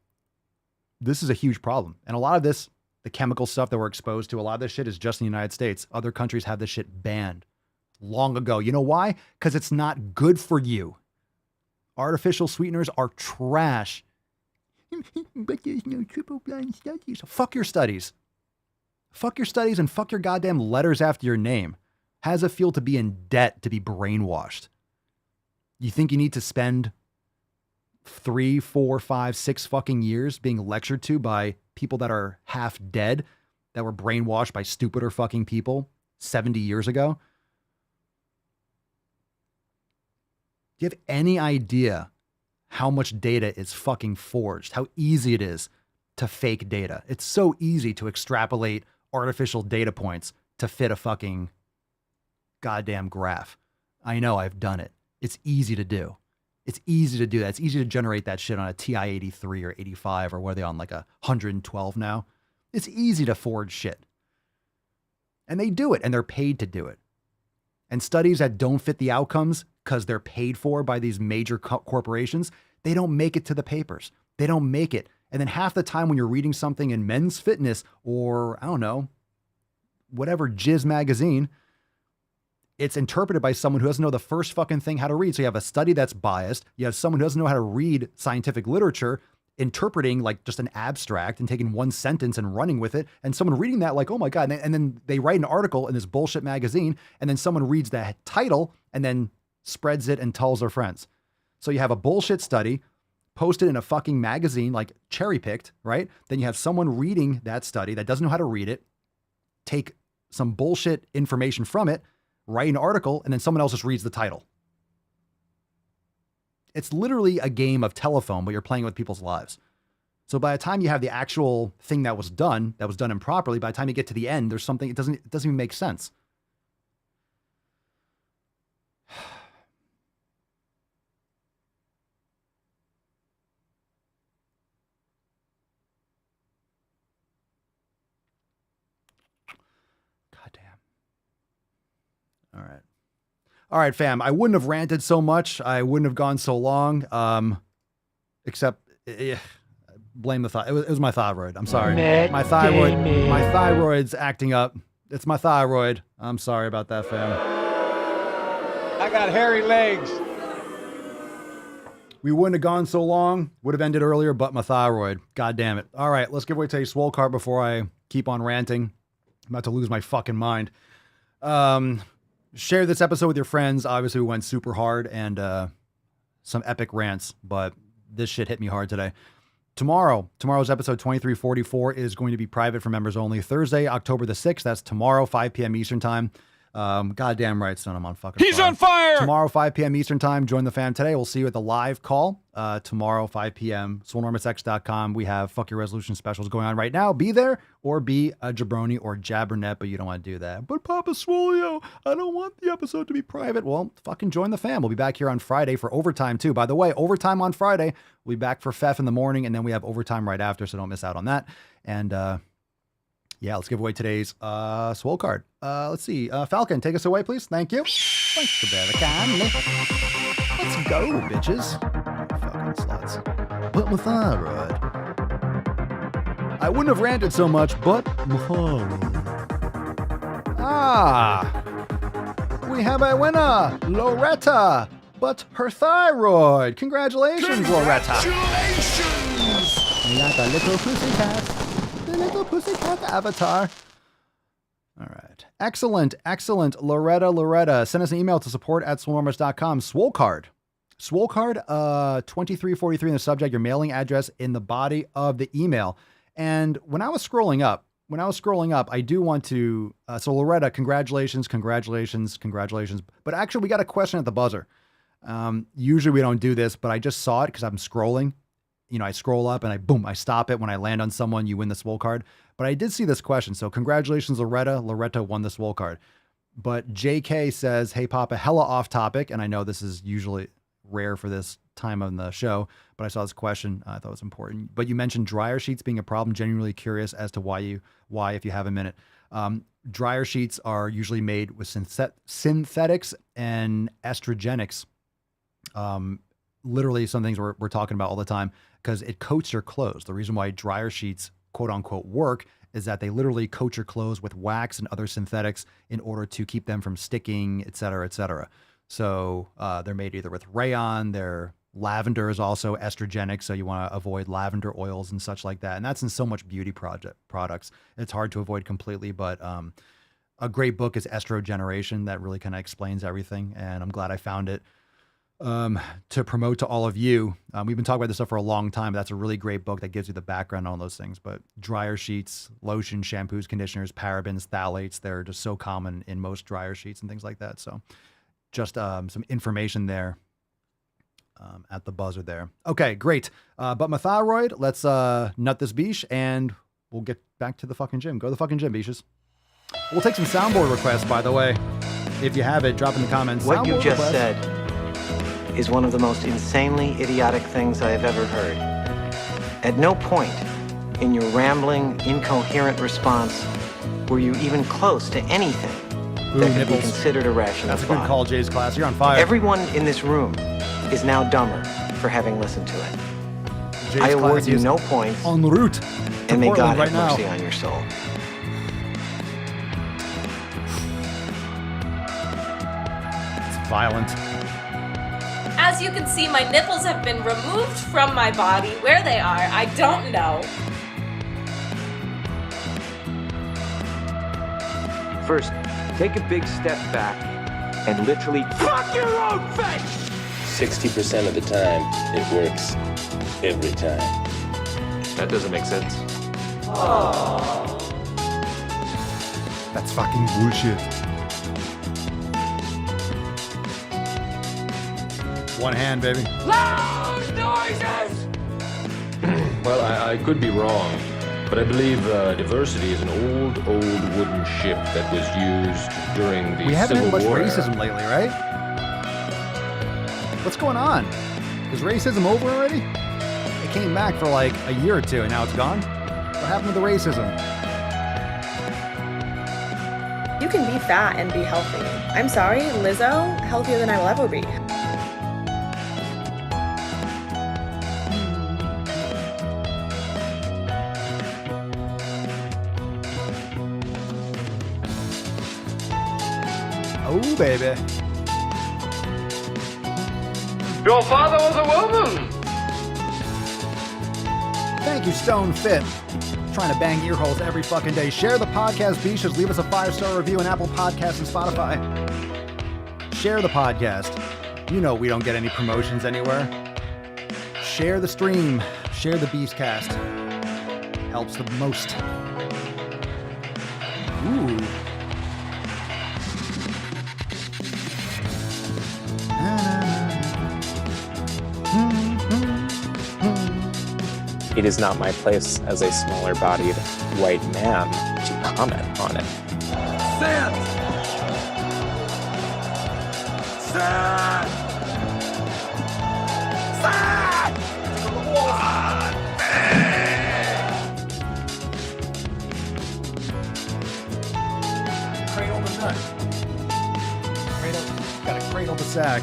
This is a huge problem. And a lot of this, the chemical stuff that we're exposed to, a lot of this shit is just in the United States. Other countries have this shit banned long ago. You know why? Because it's not good for you. Artificial sweeteners are trash. But there's no triple blind studies. Fuck your studies. Fuck your studies and fuck your goddamn letters after your name. How does it feel to be in debt, to be brainwashed? You think you need to spend 3, 4, 5, 6 fucking years being lectured to by people that are half dead, that were brainwashed by stupider fucking people 70 years ago? Do you have any idea how much data is fucking forged? How easy it is to fake data? It's so easy to extrapolate artificial data points to fit a fucking goddamn graph. I know, I've done it. It's easy to do. It's easy to do that. It's easy to generate that shit on a TI-83 or 85 or what are they on, like 112 now? It's easy to forge shit. And they do it, and they're paid to do it. And studies that don't fit the outcomes because they're paid for by these major corporations, they don't make it to the papers. They don't make it. And then half the time when you're reading something in Men's Fitness or, I don't know, whatever jizz magazine, it's interpreted by someone who doesn't know the first fucking thing how to read. So you have a study that's biased. You have someone who doesn't know how to read scientific literature, interpreting like just an abstract and taking one sentence and running with it. And someone reading that like, oh my God. And then they write an article in this bullshit magazine. And then someone reads that title and then spreads it and tells their friends. So you have a bullshit study posted in a fucking magazine, like cherry picked, right? Then you have someone reading that study that doesn't know how to read it, take some bullshit information from it, write an article, and then someone else just reads the title. It's literally a game of telephone, but you're playing with people's lives. So by the time you have the actual thing that was done improperly, by the time you get to the end, there's something, it doesn't even make sense. All right, fam. I wouldn't have ranted so much. I wouldn't have gone so long. Except, blame the thyroid. It was my thyroid. I'm sorry. My thyroid's acting up. It's my thyroid. I'm sorry about that, fam. I got hairy legs. We wouldn't have gone so long. Would have ended earlier, but my thyroid. God damn it. All right, let's give away today's Swole card before I keep on ranting. I'm about to lose my fucking mind. Share this episode with your friends. Obviously, we went super hard and some epic rants, but this shit hit me hard today. Tomorrow's episode 2344 is going to be private for members only. Thursday, October the 6th. That's tomorrow, 5 p.m. Eastern time. Goddamn right, son. I'm on fucking He's on fire! Tomorrow, 5 p.m. Eastern time. Join the fam today. We'll see you at the live call tomorrow, 5 p.m. SwoleNormusX.com. We have Fuck Your Resolution specials going on right now. Be there or be a jabroni or jabbernet, but you don't want to do that. But Papa Swolio, I don't want the episode to be private. Well, fucking join the fam. We'll be back here on Friday for overtime too. By the way, overtime on Friday. We'll be back for FEF in the morning, and then we have overtime right after, so don't miss out on that. And yeah, let's give away today's Swole card. Let's see. Falcon, take us away, please. Thank you. Thanks for that. Let's go, bitches. Fucking sluts. But my thyroid. I wouldn't have ranted so much, but my thyroid. We have a winner, Loretta. But her thyroid. Congratulations, Loretta. Like a little pussycat. The little pussycat avatar. All right. Excellent. Loretta. Send us an email to support@swolenormus.com. Swole card. 2343 in the subject, your mailing address in the body of the email. And when I was scrolling up, I do want to, so Loretta, congratulations. But actually we got a question at the buzzer. Usually we don't do this, but I just saw it because I'm scrolling. You know, I scroll up and I stop it. When I land on someone, you win the Swole card. But I did see this question. So congratulations, Loretta. Loretta won the Swole card. But JK says, hey, Papa, hella off topic. And I know this is usually rare for this time on the show, but I saw this question. I thought it was important. But you mentioned dryer sheets being a problem. Genuinely curious as to why, if you have a minute. Dryer sheets are usually made with synthetics and estrogenics. Literally some things we're talking about all the time because it coats your clothes. The reason why dryer sheets, quote unquote, work is that they literally coat your clothes with wax and other synthetics in order to keep them from sticking, et cetera, et cetera. So they're made either with rayon, they're Lavender is also estrogenic, so you want to avoid lavender oils and such like that. And that's in so much beauty products. It's hard to avoid completely, but a great book is Estrogeneration that really kind of explains everything. And I'm glad I found it to promote to all of you. We've been talking about this stuff for a long time, but that's a really great book that gives you the background on those things. But dryer sheets, lotion, shampoos, conditioners, parabens, phthalates, they're just so common in most dryer sheets and things like that. So just some information there. At the buzzer there. Okay, great. But my thyroid, let's nut this beesh and we'll get back to the fucking gym. Go to the fucking gym, beaches. We'll take some soundboard requests, by the way. If you have it, drop in the comments. What you Soundboard just requests. said is one of the most insanely idiotic things I have ever heard. At no point in your rambling, incoherent response were you even close to anything that could be considered a rational That's a thought. good call, Jay's class. You're on fire. Everyone in this room is now dumber for having listened to it. Jay's I award class you is no points, en route to and may Portland God right have mercy now. on your soul. It's violent. As you can see, my nipples have been removed from my body. Where they are, I don't know. First, take a big step back and literally fuck your own face! 60% of the time, it works every time. That doesn't make sense. That's fucking bullshit. One hand, baby. Loud noises! Well, I could be wrong, but I believe diversity is an old wooden ship that was used during the We haven't Civil had much War. racism lately, right? What's going on? Is racism over already? It came back for like a year or two and now it's gone? What happened to the racism? You can be fat and be healthy. I'm sorry, Lizzo, healthier than I will ever be. Oh, baby. Your father was a woman! Thank you, Stone Fit. Trying to bang ear holes every fucking day. Share the podcast, beaches. Leave us a 5-star review on Apple Podcasts and Spotify. Share the podcast. You know we don't get any promotions anywhere. Share the stream. Share the Beastcast. Helps the most. Ooh. It is not my place as a smaller-bodied white man to comment on it. Stand! Stand! Stand! Cradle the nut. Gotta cradle the sack.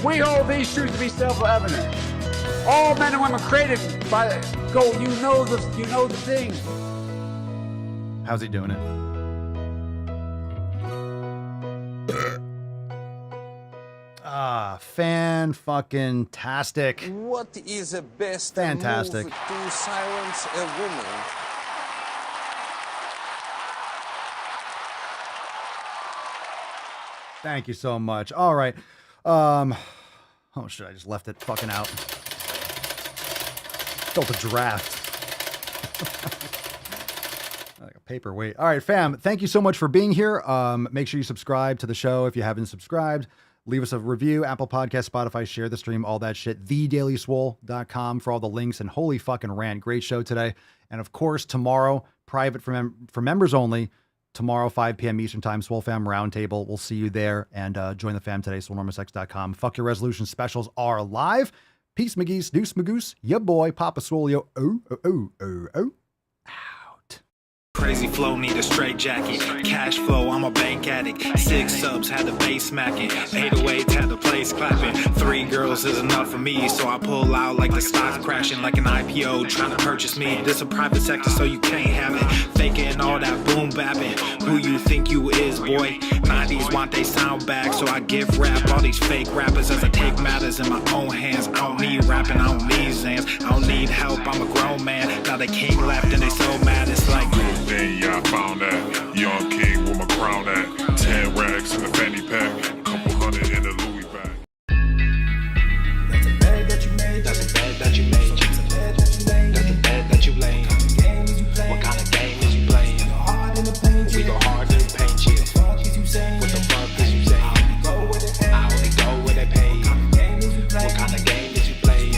We hold these truths to be self-evident. All men and women created by you know the thing. How's he doing it? Fan-fucking-tastic. What is the best Fantastic. move to silence a woman? Thank you so much. All right. Oh shit, I just left it fucking out. Built a draft. Like a paperweight. All right, fam. Thank you so much for being here. Make sure you subscribe to the show if you haven't subscribed. Leave us a review, Apple Podcast, Spotify, share the stream, all that shit. TheDailySwole.com for all the links and holy fucking rant. Great show today. And of course, tomorrow, private for members only. Tomorrow, 5 p.m. Eastern Time, Swole Fam Roundtable. We'll see you there. And join the fam today, SwoleNormousX.com. Fuck Your Resolution specials are live. Peace, McGee's, Deuce Magoose, ya boy, Papa Swolio. Oh, oh, oh, oh, oh. Crazy flow, need a straight jacket. Cash flow, I'm a bank addict. 6 subs, had the bass smacking. 808s, had the place clapping. 3 girls is enough for me, so I pull out like the stock crashing. Like an IPO, trying to purchase me. This a private sector, so you can't have it. Faking all that boom bapping. Who you think you is, boy? 90s want they sound back, so I give rap all these fake rappers as I take matters in my own hands. I don't need rapping, I don't need Zans. I don't need help, I'm a grown man. Now they king left and they so mad, it's like then yeah, I found that young king with my crown at 10 racks in the fanny pack, couple hundred in the Louis bag. that's a bed that you made, that's a bed that you made, that's a bed that you laid. What kind of game is you playing? We go hard in the paint, yeah. What the fuck is you saying? I only go where they pay. What kind of game is you playing?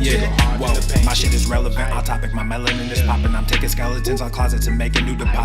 Yeah, whoa, my shit is relevant, on topic, my melanin is popping. I'm taking skeletons out closets and making new deposits.